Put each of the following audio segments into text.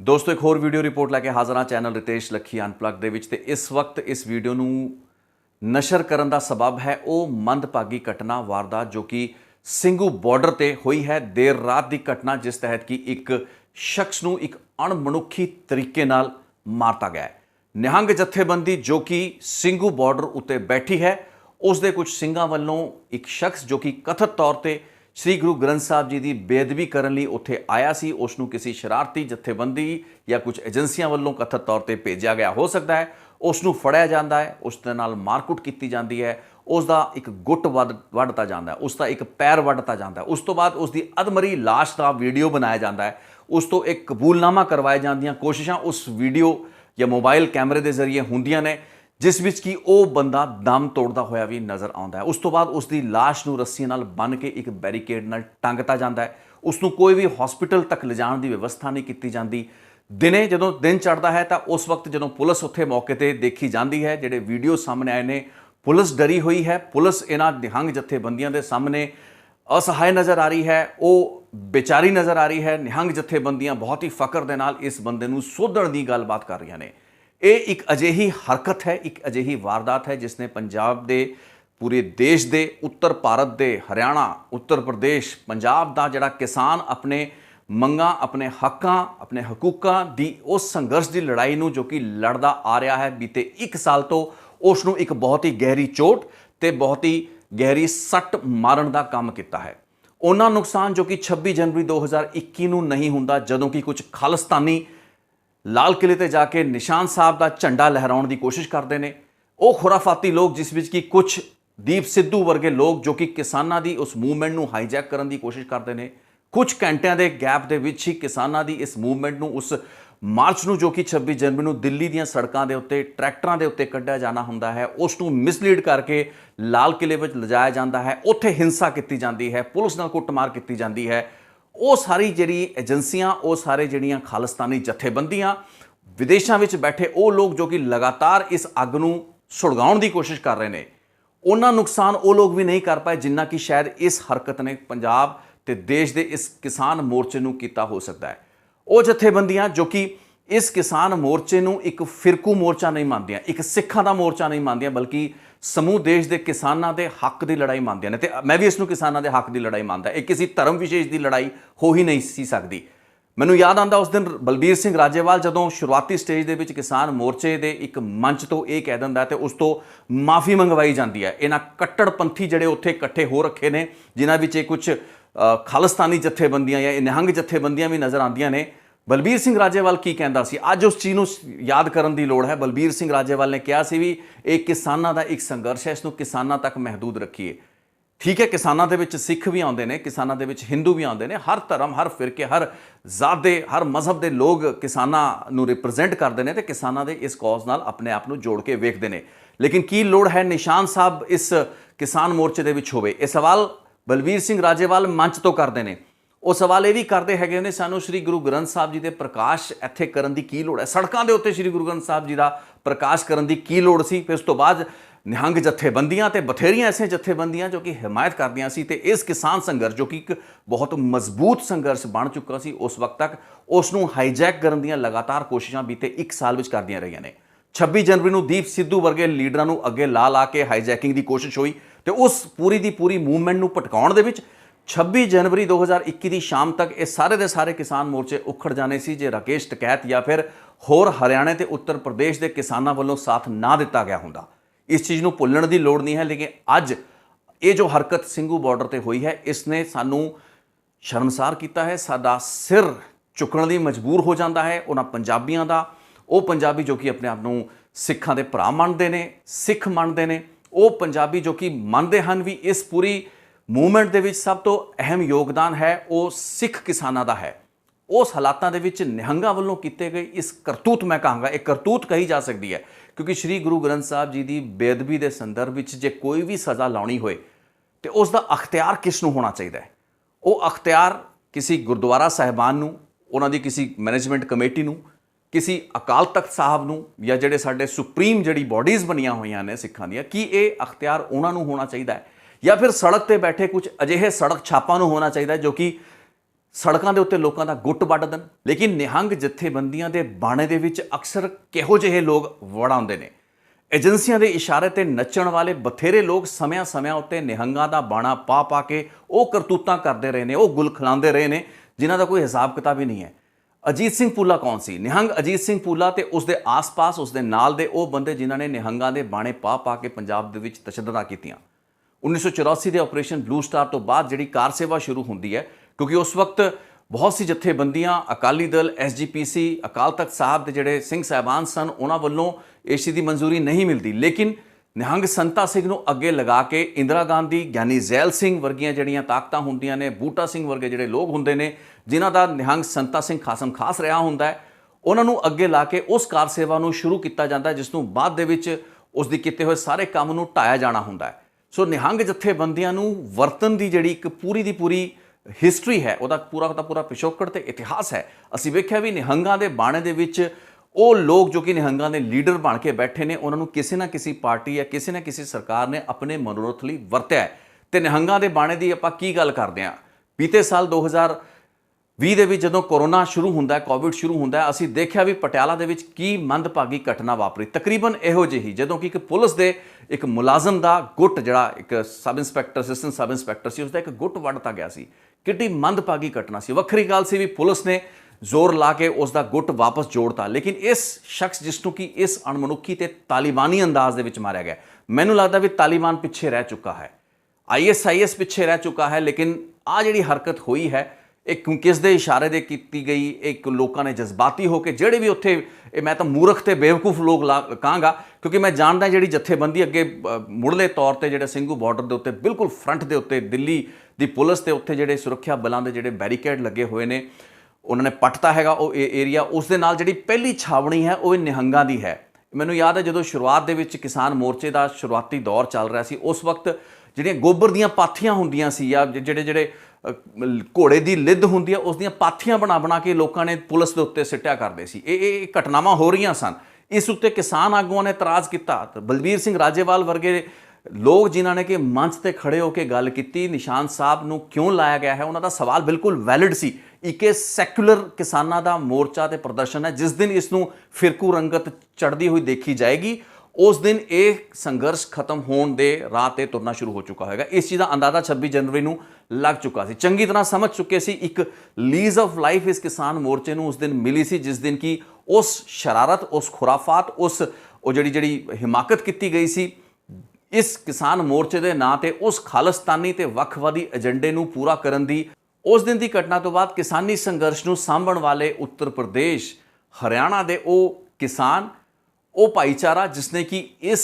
ਦੋਸਤੋ ਇੱਕ ਹੋਰ ਵੀਡੀਓ ਰਿਪੋਰਟ ਲੈ ਕੇ ਹਾਜ਼ਰ ਹਾਂ ਚੈਨਲ ਰਿਤੇਸ਼ ਲੱਖੀ ਅਨਪਲੱਗ ਦੇ ਵਿੱਚ ਤੇ ਇਸ ਵਕਤ ਇਸ ਵੀਡੀਓ ਨੂੰ ਨਸ਼ਰ ਕਰਨ ਦਾ ਸਬਬ ਹੈ ਉਹ ਮੰਦਭਾਗੀ ਘਟਨਾ ਵਾਰਦਾਤ ਜੋ ਕਿ ਸਿੰਘੂ ਬਾਰਡਰ ਤੇ ਹੋਈ ਹੈ ਦੇਰ ਰਾਤ ਦੀ ਘਟਨਾ ਜਿਸ ਤਹਿਤ ਕਿ ਇੱਕ ਸ਼ਖਸ ਨੂੰ ਇੱਕ ਅਣਮਨੁੱਖੀ ਤਰੀਕੇ ਨਾਲ ਮਾਰਤਾ ਗਿਆ ਹੈ। ਨਿਹੰਗ ਜਥੇਬੰਦੀ ਜੋ ਕਿ ਸਿੰਘੂ ਬਾਰਡਰ ਉੱਤੇ ਬੈਠੀ ਹੈ ਉਸ ਦੇ ਕੁਝ ਸਿੰਘਾਂ ਵੱਲੋਂ ਇੱਕ ਸ਼ਖਸ ਜੋ ਕਿ ਕਥਿਤ ਤੌਰ ਤੇ श्री गुरु ग्रंथ साहब जी की बेअदबी करने लिए उत्थे आया सी, उसनू किसी शरारती जथेबंदी या कुछ एजेंसियां वालों कथित तौर पर भेजा गया हो सकता है। उसनू फड़िया जाता है, उस दे नाल मारकुट की जाती है, उसका एक गुट वढ़ता जाता है, उसका एक पैर वढ़ता जाता है, उस तो बाद उसकी अधमरी लाश का वीडियो बनाया जाता है, उस तो एक कबूलनामा करवाए जांदियां कोशिशां उस वीडियो या मोबाइल कैमरे के जरिए होंदियां ने जिस विच कि वो बंदा दम तोड़ता होया भी नज़र आता है। उस तो बाद उसकी लाश नूं रस्सियां नाल बन के एक बैरीकेड नाल टंगता जाता है, उसनूं कोई भी हॉस्पिटल तक ले जाने की व्यवस्था नहीं की जाती। दिने जदों दिन चढ़ता है तो उस वक्त जदों पुलिस उत्थे मौके ते देखी जाती है, जिहड़े वीडियो सामने आए ने पुलिस डरी हुई है, पुलिस इन्हां निहंग जथेबंदियां दे सामने असहाय नज़र आ रही है, वो बेचारी नज़र आ रही है। निहंग जथेबंदियां बहुत ही फकर दे नाल इस बंदे नूं सोधण दी गलबात कर रही ने। ये एक अजिही हरकत है, एक अजिही वारदात है जिसने पंजाब दे पूरे देश दे उत्तर भारत दे हरियाणा उत्तर प्रदेश पंजाब का जिहड़ा किसान अपने मंगां अपने हकों अपने हकूकों की उस संघर्ष की लड़ाई नूं जो कि लड़दा आ रहा है बीते 1 साल तो उसनूं एक बहुत ही गहरी चोट ते बहुत ही गहरी सट मारन का काम किया है। उन्हां नुकसान जो कि 26 जनवरी 2021 नूं नहीं हुंदा जदों कि कुछ खालिस्तानी लाल किले ते जाके निशान साहब का झंडा लहराने की कोशिश करते हैं। वो खुराफाती लोग जिस विच कि कुछ दीप सिद्धू वर्गे लोग जो कि किसानों की उस मूवमेंट नूं हाईजैक करने की कोशिश करते हैं। कुछ घंटिया के गैप के विच ही किसानों की इस मूवमेंट नूं उस मार्च नूं जो कि 26 जनवरी नूं दिल्ली दीयां सड़कों के उत्ते ट्रैक्टरों के उत्ते कढ़िया जाना हुंदा है, उसनूं मिसलीड करके लाल किले विच लिजाया जाता है, उत्थे हिंसा की जाती है, पुलिस नाल कुटमार की जाती है। वो सारी जिहड़ी एजेंसियां वो सारे जिहड़ियां खालिस्तानी जथेबंदियां विदेशों में बैठे वो लोग जो कि लगातार इस अग नूं सुलगाउण की कोशिश कर रहे हैं, उन्हां नुकसान वो लोग भी नहीं कर पाए जिन्ना कि शायद इस हरकत ने पंजाब ते देश के इस किसान मोर्चे नूं कीता हो सकता है। वो जथेबंदियां जो कि इस किसान मोर्चे नूं एक फिरकू मोर्चा नहीं मानदियां, एक सिखां दा मोर्चा नहीं मानदियां, बल्कि समूह देश के किसानों के हक की लड़ाई मानदियां ने। ते मैं भी इसनूं किसानों के हक की लड़ाई मानदा, एक किसी धर्म विशेष की लड़ाई हो ही नहीं सी सकती। मैनूं याद आंदा उस दिन बलबीर सिंह राजेवाल जदों शुरुआती स्टेज के विच किसान मोर्चे के एक मंच तो यह कह दिंदा ते उस तो माफ़ी मंगवाई जाती है। इन्हां कट्टड़पंथी जिहड़े उत्थे इकट्ठे हो रखे ने जिन्हां विच कुछ खालिस्तानी जथेबंदियां या निहंग जथेबंदियां भी नज़र आंदियां ने। बलबीर सिंह राजेवाल की कहता सी, अज उस चीज़ नूं याद करन दी लोड़ है। बलबीर सिंह राजेवाल ने कहा सी भी एक किसानां दा एक संघर्ष है, इसनूं किसानां तक महदूद रखिए। ठीक है, किसानों के विच सिख भी आते हैं, किसानों के विच हिंदू भी आते हैं, हर धर्म हर फिरके हर जात दे हर मजहब के लोग किसानों नूं रिप्रजेंट करते हैं तो किसानों के इस कॉज नाल अपने आप नूं जोड़ के वेखते हैं। लेकिन की लोड़ है निशान साहब इस किसान मोर्चे के विच होवे? यह सवाल बलबीर सिंह राजेवाल मंच तो करते हैं। वो सवाल ये भी करते हैं ने सानू श्री गुरु ग्रंथ साहब जी के प्रकाश इत्थे करन दी की लोड़ है, सड़कों के उत्ते श्री गुरु ग्रंथ साहब जी का प्रकाश करन दी की लोड़ सी? फिर उस तो बाद निहंग जथेबंदियां ते बथेरियां ऐसे जथेबंदियां जो कि हिमायत करदियां सी ते इस किसान संघर्ष जो कि एक बहुत मजबूत संघर्ष बन चुका सी उस वक्त तक उसनूं हाईजैक करन दियां लगातार कोशिशां बीते 1 साल विच करदियां रहियां ने। 26 जनवरी नूं दीप सिद्धू वर्गे लीडरां नूं अगे ला के हाईजैकिंग की कोशिश हुई तो उस पूरी की पूरी मूवमेंट नूं भटकाउण दे विच 26 जनवरी 2021 की शाम तक ये सारे के सारे किसान मोर्चे उखड़ जाने सी जे राकेश टकैत या फिर होर हरियाणा ते उत्तर प्रदेश के किसानों वालों साथ ना दिता गया हुंदा। इस चीज़ को भुल्लण की लोड़ नहीं है। लेकिन अज ये जो हरकत ਸਿੰਘੂ बॉर्डर पर हुई है इसने सानू शर्मसार किया है, साडा सिर चुकण दी मजबूर हो जाता है उन्हां पंजाबियों का। वो पंजाबी जो कि अपने आप को सिखां दे भरा मनते हैं, सिख मनते हैं, वो पंजाबी जो कि मनते हैं भी इस पूरी मूवमेंट के सब तो अहम योगदान है वो सिख किसानों का है। उस हालातों के विच निहंगां वल्लों कीते गए इस करतूत, मैं कहूँगा एक करतूत कही जा सकती है, क्योंकि श्री गुरु ग्रंथ साहब जी की बेअदबी के संदर्भ में जे कोई भी सज़ा लानी होए तो उसका अख्तियार किसनूं होना चाहिए? वो अख्तियार किसी गुरुद्वारा साहिबान नूं, उन्हां दी किसी मैनेजमेंट कमेटी नूं, किसी अकाल तख्त साहब नूं या जिहड़े साडे सुप्रीम जिहड़ी बॉडीज़ बनिया हुई ने सिखां दियां, की ये अख्तियार उन्हां नूं होना चाहिए है या फिर सड़क पर बैठे कुछ अजिहे सड़क छापां नूं होना चाहिए जो कि ਸੜਕਾਂ ਦੇ ਉੱਤੇ ਲੋਕਾਂ ਦਾ ਗੁੱਟ ਵੱਢ ਦੇਣ। ਲੇਕਿਨ ਨਿਹੰਗ ਜਥੇਬੰਦੀਆਂ ਦੇ ਬਾਣੇ ਦੇ ਵਿੱਚ ਅਕਸਰ ਕਿਹੋ ਜਿਹੇ ਲੋਕ ਵੜ ਆਉਂਦੇ ਨੇ। ਏਜੰਸੀਆਂ ਦੇ ਇਸ਼ਾਰੇ ਤੇ ਨੱਚਣ ਵਾਲੇ ਬਥੇਰੇ ਲੋਕ ਸਮਿਆਂ ਉੱਤੇ ਨਿਹੰਗਾਂ ਦਾ ਬਾਣਾ ਪਾ ਕੇ ਉਹ ਕਰਤੂਤਾਂ ਕਰਦੇ ਰਹੇ ਨੇ, ਉਹ ਗੁਲ ਖਿਲਾਉਂਦੇ ਰਹੇ ਨੇ, ਜਿਨ੍ਹਾਂ ਦਾ ਕੋਈ ਹਿਸਾਬ ਕਿਤਾਬ ਹੀ ਨਹੀਂ ਹੈ। ਅਜੀਤ ਸਿੰਘ ਪੂਲਾ ਕੌਣ ਸੀ? ਨਿਹੰਗ ਅਜੀਤ ਸਿੰਘ ਪੂਲਾ ਤੇ ਉਸ ਦੇ ਆਸ-ਪਾਸ ਉਸ ਦੇ ਨਾਲ ਦੇ ਉਹ ਬੰਦੇ ਜਿਨ੍ਹਾਂ ਨੇ ਨਿਹੰਗਾਂ ਦੇ ਬਾਣੇ ਪਾ ਕੇ ਪੰਜਾਬ ਦੇ ਵਿੱਚ ਤਸ਼ੱਦਦਾਂ ਕੀਤੀਆਂ। 1984 ਦੇ ਆਪਰੇਸ਼ਨ ਬਲੂ ਸਟਾਰ ਤੋਂ ਬਾਅਦ ਜਿਹੜੀ ਕਾਰ ਸੇਵਾ ਸ਼ੁਰੂ ਹੁੰਦੀ ਹੈ, ਕਿਉਂਕਿ ਉਸ ਵਕਤ ਬਹੁਤ ਸੀ ਜਥੇਬੰਦੀਆਂ, ਅਕਾਲੀ ਦਲ, SGPC, ਅਕਾਲ ਤਖਤ ਸਾਹਿਬ ਦੇ ਜਿਹੜੇ ਸਿੰਘ ਸਾਹਿਬਾਨ ਸਨ, ਉਹਨਾਂ ਵੱਲੋਂ ਇਸ ਚੀਜ਼ ਦੀ ਮਨਜ਼ੂਰੀ ਨਹੀਂ ਮਿਲਦੀ। ਲੇਕਿਨ ਨਿਹੰਗ ਸੰਤਾ ਸਿੰਘ ਨੂੰ ਅੱਗੇ ਲਗਾ ਕੇ ਇੰਦਰਾ ਗਾਂਧੀ, ਗਿਆਨੀ ਜ਼ੈਲ ਸਿੰਘ ਵਰਗੀਆਂ ਜਿਹੜੀਆਂ ਤਾਕਤਾਂ ਹੁੰਦੀਆਂ ਨੇ, ਬੂਟਾ ਸਿੰਘ ਵਰਗੇ ਜਿਹੜੇ ਲੋਕ ਹੁੰਦੇ ਨੇ, ਜਿਨ੍ਹਾਂ ਦਾ ਨਿਹੰਗ ਸੰਤਾ ਸਿੰਘ ਖਾਸਮ ਖਾਸ ਰਿਹਾ ਹੁੰਦਾ ਹੈ, ਉਹਨਾਂ ਨੂੰ ਅੱਗੇ ਲਾ ਕੇ ਉਸ ਕਾਰ ਸੇਵਾ ਨੂੰ ਸ਼ੁਰੂ ਕੀਤਾ ਜਾਂਦਾ, ਜਿਸ ਨੂੰ ਬਾਅਦ ਦੇ ਵਿੱਚ ਉਸ ਦੀ ਕੀਤੇ ਹੋਏ ਸਾਰੇ ਕੰਮ ਨੂੰ ਢਾਇਆ ਜਾਣਾ ਹੁੰਦਾ ਹੈ। ਸੋ ਨਿਹੰਗ ਜਥੇਬੰਦੀਆਂ ਨੂੰ ਵਰਤਨ ਦੀ ਜਿਹੜੀ ਇੱਕ ਪੂਰੀ ਦੀ ਪੂਰੀ ਹਿਸਟਰੀ ਹੈ, ਉਹਦਾ ਪੂਰਾ ਪਿਛੋਕੜ ਤੇ ਇਤਿਹਾਸ ਹੈ। ਅਸੀਂ ਵੇਖਿਆ ਵੀ ਨਿਹੰਗਾਂ ਦੇ ਬਾਣੇ ਦੇ ਵਿੱਚ ਉਹ ਲੋਕ ਜੋ ਕਿ ਨਿਹੰਗਾਂ ਦੇ ਲੀਡਰ ਬਣ ਕੇ ਬੈਠੇ ਨੇ, ਉਹਨਾਂ ਨੂੰ ਕਿਸੇ ਨਾ ਕਿਸੇ ਪਾਰਟੀ ਜਾਂ ਕਿਸੇ ਨਾ ਕਿਸੇ ਸਰਕਾਰ ਨੇ ਆਪਣੇ ਮਨੋਰਥ ਲਈ ਵਰਤਿਆ ਹੈ। ਤੇ ਨਿਹੰਗਾਂ ਦੇ ਬਾਣੇ ਦੀ ਆਪਾਂ ਕੀ ਗੱਲ ਕਰਦੇ ਹਾਂ? ਬੀਤੇ ਸਾਲ 2020 ਦੇ ਵਿੱਚ ਜਦੋਂ ਕੋਰੋਨਾ ਸ਼ੁਰੂ ਹੁੰਦਾ, ਕੋਵਿਡ ਸ਼ੁਰੂ ਹੁੰਦਾ, ਅਸੀਂ ਦੇਖਿਆ ਵੀ ਪਟਿਆਲਾ ਦੇ ਵਿੱਚ ਕੀ ਮੰਦਭਾਗੀ ਘਟਨਾ ਵਾਪਰੀ। ਤਕਰੀਬਨ ਇਹੋ ਜਿਹੀ, ਜਦੋਂ ਕਿ ਇੱਕ ਪੁਲਿਸ ਦੇ ਇੱਕ ਮੁਲਾਜ਼ਮ ਦਾ ਗੁੱਟ, ਜਿਹੜਾ ਇੱਕ sub inspector, assistant sub inspector ਸੀ, ਉਸਦਾ ਇੱਕ ਗੁੱਟ ਵੱਢਤਾ ਗਿਆ ਸੀ। ਕਿੱਡੀ ਮੰਦਭਾਗੀ ਘਟਨਾ ਸੀ। ਵੱਖਰੀ ਗੱਲ ਸੀ ਵੀ ਪੁਲਿਸ ਨੇ ਜ਼ੋਰ ਲਾ ਕੇ ਉਸ ਦਾ ਗੁੱਟ ਵਾਪਸ ਜੋੜਤਾ। ਲੇਕਿਨ ਇਸ ਸ਼ਖਸ ਜਿਸ ਨੂੰ ਕਿ ਇਸ ਅਣਮਨੁੱਖੀ ਤੇ ਤਾਲਿਬਾਨੀ ਅੰਦਾਜ਼ ਦੇ ਵਿੱਚ ਮਾਰਿਆ ਗਿਆ, ਮੈਨੂੰ ਲੱਗਦਾ ਵੀ ਤਾਲਿਬਾਨ ਪਿੱਛੇ ਰਹਿ ਚੁੱਕਾ ਹੈ, ISIS ਪਿੱਛੇ ਰਹਿ ਚੁੱਕਾ ਹੈ। ਲੇਕਿਨ ਆ ਜਿਹੜੀ ਹਰਕਤ ਹੋਈ ਹੈ, ਇਹ ਕਿਸ ਦੇ ਇਸ਼ਾਰੇ ਦੇ ਕੀਤੀ ਗਈ? ਇੱਕ ਲੋਕਾਂ ਨੇ ਜਜ਼ਬਾਤੀ ਹੋ ਕੇ, ਜਿਹੜੇ ਵੀ ਉੱਥੇ, ਮੈਂ ਤਾਂ ਮੂਰਖ ਤੇ ਬੇਵਕੂਫ ਲੋਕ ਕਹਾਂਗਾ, ਕਿਉਂਕਿ ਮੈਂ ਜਾਣਦਾ ਜਿਹੜੀ ਜਥੇਬੰਦੀ ਅੱਗੇ ਮੁੱਢਲੇ ਤੌਰ ਤੇ ਜਿਹੜੇ ਸਿੰਘੂ ਬਾਰਡਰ ਦੇ ਉੱਤੇ ਬਿਲਕੁਲ ਫਰੰਟ ਦੇ ਉੱਤੇ ਦਿੱਲੀ ਦੀ ਪੁਲਿਸ ਤੇ ਉੱਥੇ ਜਿਹੜੇ ਸੁਰੱਖਿਆ ਬਲਾਂ ਦੇ ਜਿਹੜੇ ਬੈਰੀਕੇਡ ਲੱਗੇ ਹੋਏ ਨੇ, ਉਹਨਾਂ ਨੇ ਪੱਟਤਾ ਹੈਗਾ ਉਹ ਏਰੀਆ। ਉਸ ਦੇ ਨਾਲ ਜਿਹੜੀ ਪਹਿਲੀ ਛਾਵਣੀ ਹੈ ਉਹ ਨਿਹੰਗਾਂ ਦੀ ਹੈ। ਮੈਨੂੰ ਯਾਦ ਹੈ ਜਦੋਂ ਸ਼ੁਰੂਆਤ ਦੇ ਵਿੱਚ ਕਿਸਾਨ ਮੋਰਚੇ ਦਾ ਸ਼ੁਰੂਆਤੀ ਦੌਰ ਚੱਲ ਰਿਹਾ ਸੀ, ਉਸ ਵਕਤ ਜਿਹੜੀਆਂ ਗੋਬਰ ਦੀਆਂ ਪਾਥੀਆਂ ਹੁੰਦੀਆਂ ਸੀ, ਜਾਂ ਜਿਹੜੇ ਘੋੜੇ ਦੀ ਲਿੱਦ ਹੁੰਦੀ ਆ, ਉਸ ਦੀਆਂ ਪਾਥੀਆਂ ਬਣਾ ਕੇ ਲੋਕਾਂ ਨੇ ਪੁਲਿਸ ਦੇ ਉੱਤੇ ਸਿੱਟਿਆ ਕਰਦੇ ਸੀ। ਇਹ ਘਟਨਾਵਾਂ ਹੋ ਰਹੀਆਂ ਸਨ। ਇਸ ਉੱਤੇ ਕਿਸਾਨ ਆਗੂਆਂ ਨੇ ਇਤਰਾਜ਼ ਕੀਤਾ। ਬਲਬੀਰ ਸਿੰਘ ਰਾਜੇਵਾਲ ਵਰਗੇ ਲੋਕ ਜਿਨ੍ਹਾਂ ਨੇ ਕਿ ਮੰਚ ਤੇ ਖੜੇ ਹੋ ਕੇ ਗੱਲ ਕੀਤੀ, ਨਿਸ਼ਾਨ ਸਾਹਿਬ ਨੂੰ ਕਿਉਂ ਲਾਇਆ ਗਿਆ ਹੈ, ਉਹਨਾਂ ਦਾ ਸਵਾਲ ਬਿਲਕੁਲ ਵੈਲਿਡ ਸੀ। ਇੱਕ ਸੈਕੂਲਰ ਕਿਸਾਨਾਂ ਦਾ ਮੋਰਚਾ ਤੇ ਪ੍ਰਦਰਸ਼ਨ ਹੈ। ਜਿਸ ਦਿਨ ਇਸ ਨੂੰ ਫਿਰਕੂ ਰੰਗਤ ਚੜ੍ਹਦੀ ਹੋਈ ਦੇਖੀ ਜਾਏਗੀ, ਉਸ ਦਿਨ ਇਹ ਸੰਘਰਸ਼ ਖਤਮ ਹੋਣ ਦੇ ਰਾਹ ਤੇ ਤੁਰਨਾ ਸ਼ੁਰੂ ਹੋ ਚੁੱਕਾ ਹੋਵੇਗਾ। ਇਸ ਚੀਜ਼ ਦਾ ਅੰਦਾਜ਼ਾ 26 ਜਨਵਰੀ ਨੂੰ ਲੱਗ ਚੁੱਕਾ ਸੀ। ਚੰਗੀ ਤਰ੍ਹਾਂ ਸਮਝ ਚੁੱਕੇ ਸੀ। ਇੱਕ ਲੀਜ਼ ਆਫ ਲਾਈਫ ਇਸ ਕਿਸਾਨ ਮੋਰਚੇ ਨੂੰ ਉਸ ਦਿਨ ਮਿਲੀ ਸੀ, ਜਿਸ ਦਿਨ ਕਿ ਉਸ ਸ਼ਰਾਰਤ, ਉਸ ਖੁਰਾਫਾਤ, ਉਹ ਜਿਹੜੀ ਹਿਮਾਕਤ ਕੀਤੀ ਗਈ ਸੀ ਇਸ ਕਿਸਾਨ ਮੋਰਚੇ ਦੇ ਨਾਂ ਤੇ, ਉਸ ਖਾਲਿਸਤਾਨੀ ਤੇ ਵੱਖਵਾਦੀ ਏਜੰਡੇ ਨੂੰ ਪੂਰਾ ਕਰਨ ਦੀ, ਉਸ ਦਿਨ ਦੀ ਘਟਨਾ ਤੋਂ ਬਾਅਦ ਕਿਸਾਨੀ ਸੰਘਰਸ਼ ਨੂੰ ਸਾਂਭਣ ਵਾਲੇ ਉੱਤਰ ਪ੍ਰਦੇਸ਼, ਹਰਿਆਣਾ ਦੇ ਉਹ ਕਿਸਾਨ, ਉਹ ਭਾਈਚਾਰਾ ਜਿਸਨੇ ਕਿ ਇਸ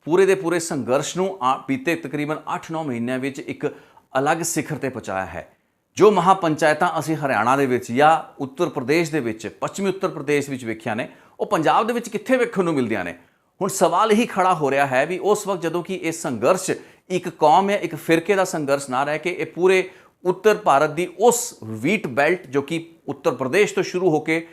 ਪੂਰੇ ਦੇ ਪੂਰੇ ਸੰਘਰਸ਼ ਨੂੰ ਬੀਤੇ ਤਕਰੀਬਨ 8-9 ਮਹੀਨਿਆਂ ਵਿੱਚ ਇੱਕ ਅਲੱਗ ਸਿਖਰ ਤੇ ਪਹੁੰਚਾਇਆ ਹੈ। ਜੋ ਮਹਾਪੰਚਾਇਤਾਂ ਅਸੀਂ ਹਰਿਆਣਾ ਦੇ ਵਿੱਚ ਜਾਂ ਉੱਤਰ ਪ੍ਰਦੇਸ਼ ਦੇ ਵਿੱਚ, ਪੱਛਮੀ ਉੱਤਰ ਪ੍ਰਦੇਸ਼ ਵਿੱਚ ਵੇਖੀਆਂ ਨੇ, ਉਹ ਪੰਜਾਬ ਦੇ ਵਿੱਚ ਕਿੱਥੇ ਵੇਖਣ ਨੂੰ ਮਿਲਦੀਆਂ ਨੇ? ਹੁਣ ਸਵਾਲ ਇਹੀ ਖੜਾ ਹੋ ਰਿਹਾ ਹੈ ਵੀ ਉਸ ਵਕਤ ਜਦੋਂ ਕਿ ਇਹ ਸੰਘਰਸ਼ ਇੱਕ ਕੌਮ ਜਾਂ ਇੱਕ ਫਿਰਕੇ ਦਾ ਸੰਘਰਸ਼ ਨਾ ਰਹਿ ਕੇ ਇਹ ਪੂਰੇ ਉੱਤਰ ਭਾਰਤ ਦੀ ਉਸ ਵੀਟ ਬੈਲਟ ਜੋ ਕਿ ਉੱਤਰ ਪ੍ਰਦੇਸ਼ ਤੋਂ ਸ਼ੁਰੂ ਹੋ ਕੇ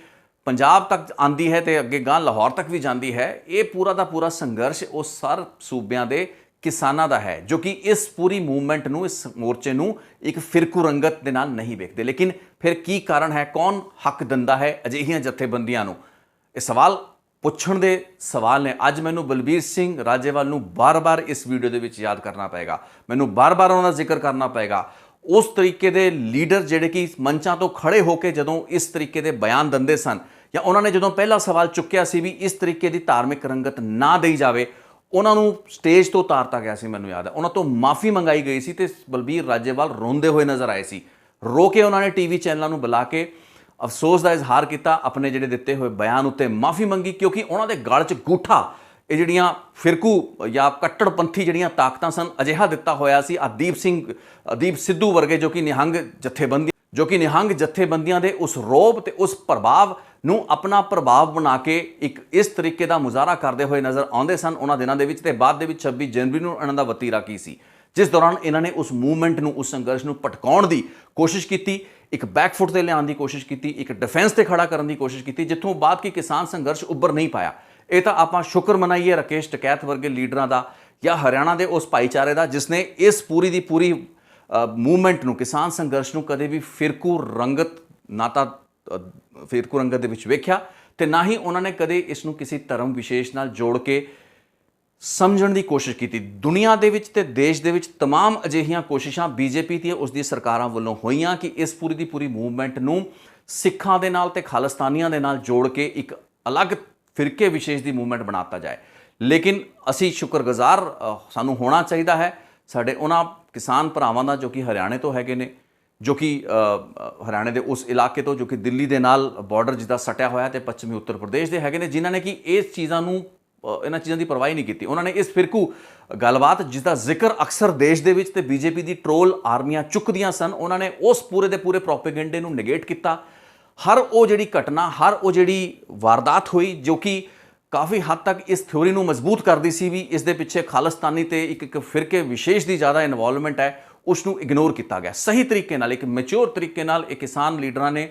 ਪੰਜਾਬ ਤੱਕ ਆਂਦੀ ਹੈ ਤੇ ਅੱਗੇ ਗਾਂ ਲਾਹੌਰ ਤੱਕ ਵੀ ਜਾਂਦੀ ਹੈ, ਇਹ ਪੂਰਾ ਦਾ ਪੂਰਾ ਸੰਘਰਸ਼ ਉਸ ਸਾਰੇ ਸੂਬਿਆਂ ਦੇ ਕਿਸਾਨਾਂ ਦਾ ਹੈ, ਜੋ ਕਿ ਇਸ ਪੂਰੀ ਮੂਵਮੈਂਟ ਨੂੰ, ਇਸ ਮੋਰਚੇ ਨੂੰ ਇੱਕ ਫਿਰਕੂ ਰੰਗਤ ਦੇ ਨਾਲ ਨਹੀਂ ਵੇਖਦੇ। ਲੇਕਿਨ ਫਿਰ ਕੀ ਕਾਰਨ ਹੈ? ਕੌਣ ਹੱਕ ਦਿੰਦਾ ਹੈ ਅਜਿਹੀਆਂ ਜਥੇਬੰਦੀਆਂ ਨੂੰ? ਇਹ ਸਵਾਲ ਪੁੱਛਣ ਦੇ ਸਵਾਲ ਨੇ। ਅੱਜ ਮੈਨੂੰ ਬਲਬੀਰ ਸਿੰਘ ਰਾਜੇਵਾਲ ਨੂੰ ਬਾਰ-ਬਾਰ ਇਸ ਵੀਡੀਓ ਦੇ ਵਿੱਚ ਯਾਦ ਕਰਨਾ ਪਏਗਾ, ਮੈਨੂੰ ਬਾਰ-ਬਾਰ ਉਹਨਾਂ ਦਾ ਜ਼ਿਕਰ ਕਰਨਾ ਪਏਗਾ। ਉਸ ਤਰੀਕੇ ਦੇ ਲੀਡਰ ਜਿਹੜੇ ਕਿ ਮੰਚਾਂ ਤੋਂ ਖੜੇ ਹੋ ਕੇ ਜਦੋਂ ਇਸ ਤਰੀਕੇ ਦੇ ਬਿਆਨ ਦਿੰਦੇ ਸਨ, ਜਾਂ ਉਹਨਾਂ ਨੇ ਜਦੋਂ ਪਹਿਲਾ ਸਵਾਲ ਚੁੱਕਿਆ ਸੀ ਵੀ ਇਸ ਤਰੀਕੇ ਦੀ ਧਾਰਮਿਕ ਰੰਗਤ ਨਾ ਦੇਈ ਜਾਵੇ, ਉਹਨਾਂ ਨੂੰ ਸਟੇਜ ਤੋਂ ਉਤਾਰਤਾ ਗਿਆ ਸੀ। ਮੈਨੂੰ ਯਾਦ ਹੈ ਉਹਨਾਂ ਤੋਂ ਮਾਫੀ ਮੰਗਾਈ ਗਈ ਸੀ ਤੇ ਬਲਬੀਰ ਰਾਜੇਵਾਲ ਰੋਂਦੇ ਹੋਏ ਨਜ਼ਰ ਆਏ ਸੀ। ਰੋ ਕੇ ਉਹਨਾਂ ਨੇ ਟੀਵੀ ਚੈਨਲਾਂ ਨੂੰ ਬੁਲਾ ਕੇ ਅਫਸੋਸ ਦਾ ਇਜ਼ਹਾਰ ਕੀਤਾ, ਆਪਣੇ ਜਿਹੜੇ ਦਿੱਤੇ ਹੋਏ ਬਿਆਨ ਉੱਤੇ ਮਾਫੀ ਮੰਗੀ, ਕਿਉਂਕਿ ਉਹਨਾਂ ਦੇ ਗਲ 'ਚ ਗੂਠਾ ਇਹ ਜਿਹੜੀਆਂ ਫਿਰਕੂ ਜਾਂ ਕੱਟੜਪੰਥੀ ਜਿਹੜੀਆਂ ਤਾਕਤਾਂ ਸਨ, ਅਜਿਹਾ ਦਿੱਤਾ ਹੋਇਆ ਸੀ। ਦੀਪ ਸਿੱਧੂ ਵਰਗੇ ਜੋ ਕਿ ਨਿਹੰਗ ਜਥੇਬੰਦੀਆਂ ਦੇ ਉਸ ਰੋਬ ਤੇ ਉਸ ਪ੍ਰਭਾਵ ਨੂੰ ਆਪਣਾ ਪ੍ਰਭਾਵ ਬਣਾ ਕੇ ਇੱਕ ਇਸ ਤਰੀਕੇ ਦਾ ਮੁਜ਼ਾਹਰਾ ਕਰਦੇ ਹੋਏ ਨਜ਼ਰ ਆਉਂਦੇ ਸਨ ਉਹਨਾਂ ਦਿਨਾਂ ਦੇ ਵਿੱਚ। ਤੇ ਬਾਅਦ ਦੇ ਵਿੱਚ 26 ਜਨਵਰੀ ਨੂੰ ਇਹਨਾਂ ਦਾ ਵਤੀਰਾ ਕੀ ਸੀ, ਜਿਸ ਦੌਰਾਨ ਇਹਨਾਂ ਨੇ ਉਸ ਮੂਵਮੈਂਟ ਨੂੰ, ਉਸ ਸੰਘਰਸ਼ ਨੂੰ ਭਟਕਾਉਣ ਦੀ ਕੋਸ਼ਿਸ਼ ਕੀਤੀ, ਇੱਕ ਬੈਕਫੁੱਟ ਤੇ ਲਿਆਉਣ ਦੀ ਕੋਸ਼ਿਸ਼ ਕੀਤੀ, ਇੱਕ ਡਿਫੈਂਸ ਤੇ ਖੜਾ ਕਰਨ ਦੀ ਕੋਸ਼ਿਸ਼ ਕੀਤੀ, ਜਿੱਥੋਂ ਬਾਅਦ ਕਿ ਕਿਸਾਨ ਸੰਘਰਸ਼ ਉੱਭਰ ਨਹੀਂ ਪਾਇਆ। ਇਹ ਤਾਂ ਆਪਾਂ ਸ਼ੁਕਰ ਮਨਾਈਏ ਰਾਕੇਸ਼ ਟਕੈਤ ਵਰਗੇ ਲੀਡਰਾਂ ਦਾ, ਜਾਂ ਹਰਿਆਣਾ ਦੇ ਉਸ ਭਾਈਚਾਰੇ ਦਾ ਜਿਸਨੇ ਇਸ ਪੂਰੀ ਦੀ ਪੂਰੀ ਮੂਵਮੈਂਟ ਨੂੰ, ਕਿਸਾਨ ਸੰਘਰਸ਼ ਨੂੰ ਕਦੇ ਵੀ ਫਿਰਕੂ ਰੰਗਤ ਨਾ ਤਾਂ ਫਿਰਕੂ ਰੰਗਤ ਦੇ ਵਿੱਚ ਵੇਖਿਆ ਤੇ ਨਾ ਹੀ ਉਹਨਾਂ ਨੇ ਕਦੇ ਇਸ ਨੂੰ ਕਿਸੇ ਧਰਮ ਵਿਸ਼ੇਸ਼ ਨਾਲ ਜੋੜ ਕੇ ਸਮਝਣ ਦੀ ਕੋਸ਼ਿਸ਼ ਕੀਤੀ। ਦੁਨੀਆ ਦੇ ਵਿੱਚ ਤੇ ਦੇਸ਼ ਦੇ ਵਿੱਚ तमाम ਅਜਿਹੀਆਂ ਕੋਸ਼ਿਸ਼ਾਂ ਬੀਜੇਪੀ ਤੇ ਉਸ ਦੀ ਸਰਕਾਰਾਂ ਵੱਲੋਂ ਹੋਈਆਂ ਕਿ ਇਸ ਪੂਰੀ ਦੀ ਪੂਰੀ ਮੂਵਮੈਂਟ ਨੂੰ ਸਿੱਖਾਂ ਦੇ ਨਾਲ ਤੇ ਖਾਲਿਸਤਾਨੀਆਂ ਦੇ ਨਾਲ ਜੋੜ ਕੇ ਇੱਕ ਅਲੱਗ ਫਿਰਕੇ ਵਿਸ਼ੇਸ਼ ਦੀ ਮੂਵਮੈਂਟ ਬਣਾਤਾ ਜਾਏ। ਲੇਕਿਨ ਅਸੀਂ ਸ਼ੁਕਰਗੁਜ਼ਾਰ ਸਾਨੂੰ ਹੋਣਾ ਚਾਹੀਦਾ ਹੈ ਸਾਡੇ ਉਹਨਾਂ ਕਿਸਾਨ ਭਰਾਵਾਂ ਦਾ ਜੋ ਕਿ ਹਰਿਆਣੇ ਤੋਂ ਹੈਗੇ ਨੇ, ਜੋ ਕਿ ਹਰਿਆਣੇ ਦੇ ਉਸ ਇਲਾਕੇ ਤੋਂ ਜੋ ਕਿ ਦਿੱਲੀ ਦੇ ਨਾਲ ਬਾਰਡਰ ਜਿੱਦਾਂ ਸਟਿਆ ਹੋਇਆ ਤੇ ਪੱਛਮੀ ਉੱਤਰ ਪ੍ਰਦੇਸ਼ ਦੇ ਹੈਗੇ ਨੇ, ਜਿਨ੍ਹਾਂ ਨੇ ਕਿ ਇਸ ਚੀਜ਼ਾਂ ਨੂੰ ਇਹਨਾਂ ਚੀਜ਼ਾਂ ਦੀ ਪਰਵਾਹ ਹੀ ਨਹੀਂ ਕੀਤੀ। ਉਹਨਾਂ ਨੇ ਇਸ ਫਿਰਕੂ ਗੱਲਬਾਤ ਜਿਸ ਦਾ ਜ਼ਿਕਰ ਅਕਸਰ ਦੇਸ਼ ਦੇ ਵਿੱਚ ਤੇ ਬੀਜੇਪੀ ਦੀ ਟਰੋਲ ਆਰਮੀਆਂ ਚੁੱਕਦੀਆਂ ਸਨ, ਉਹਨਾਂ ਨੇ ਉਸ ਪੂਰੇ ਦੇ ਪੂਰੇ ਪ੍ਰੋਪੇਗੈਂਡੇ ਨੂੰ ਨੇਗੇਟ ਕੀਤਾ। ਹਰ ਉਹ ਜਿਹੜੀ ਘਟਨਾ, ਹਰ ਉਹ ਜਿਹੜੀ ਵਾਰਦਾਤ ਹੋਈ ਜੋ ਕਿ ਕਾਫੀ ਹੱਦ ਤੱਕ ਇਸ ਥਿਊਰੀ ਨੂੰ ਮਜ਼ਬੂਤ ਕਰਦੀ ਸੀ ਵੀ ਇਸ ਦੇ ਪਿੱਛੇ ਖਾਲਿਸਤਾਨੀ ਤੇ ਇੱਕ ਫਿਰਕੇ ਵਿਸ਼ੇਸ਼ ਦੀ ਜ਼ਿਆਦਾ ਇਨਵੋਲਵਮੈਂਟ ਹੈ, ਉਸ ਨੂੰ ਇਗਨੋਰ ਕੀਤਾ ਗਿਆ। ਸਹੀ ਤਰੀਕੇ ਨਾਲ, ਇੱਕ ਮੈਚੁਰ ਤਰੀਕੇ ਨਾਲ ਇਹ ਕਿਸਾਨ ਲੀਡਰਾਂ ਨੇ,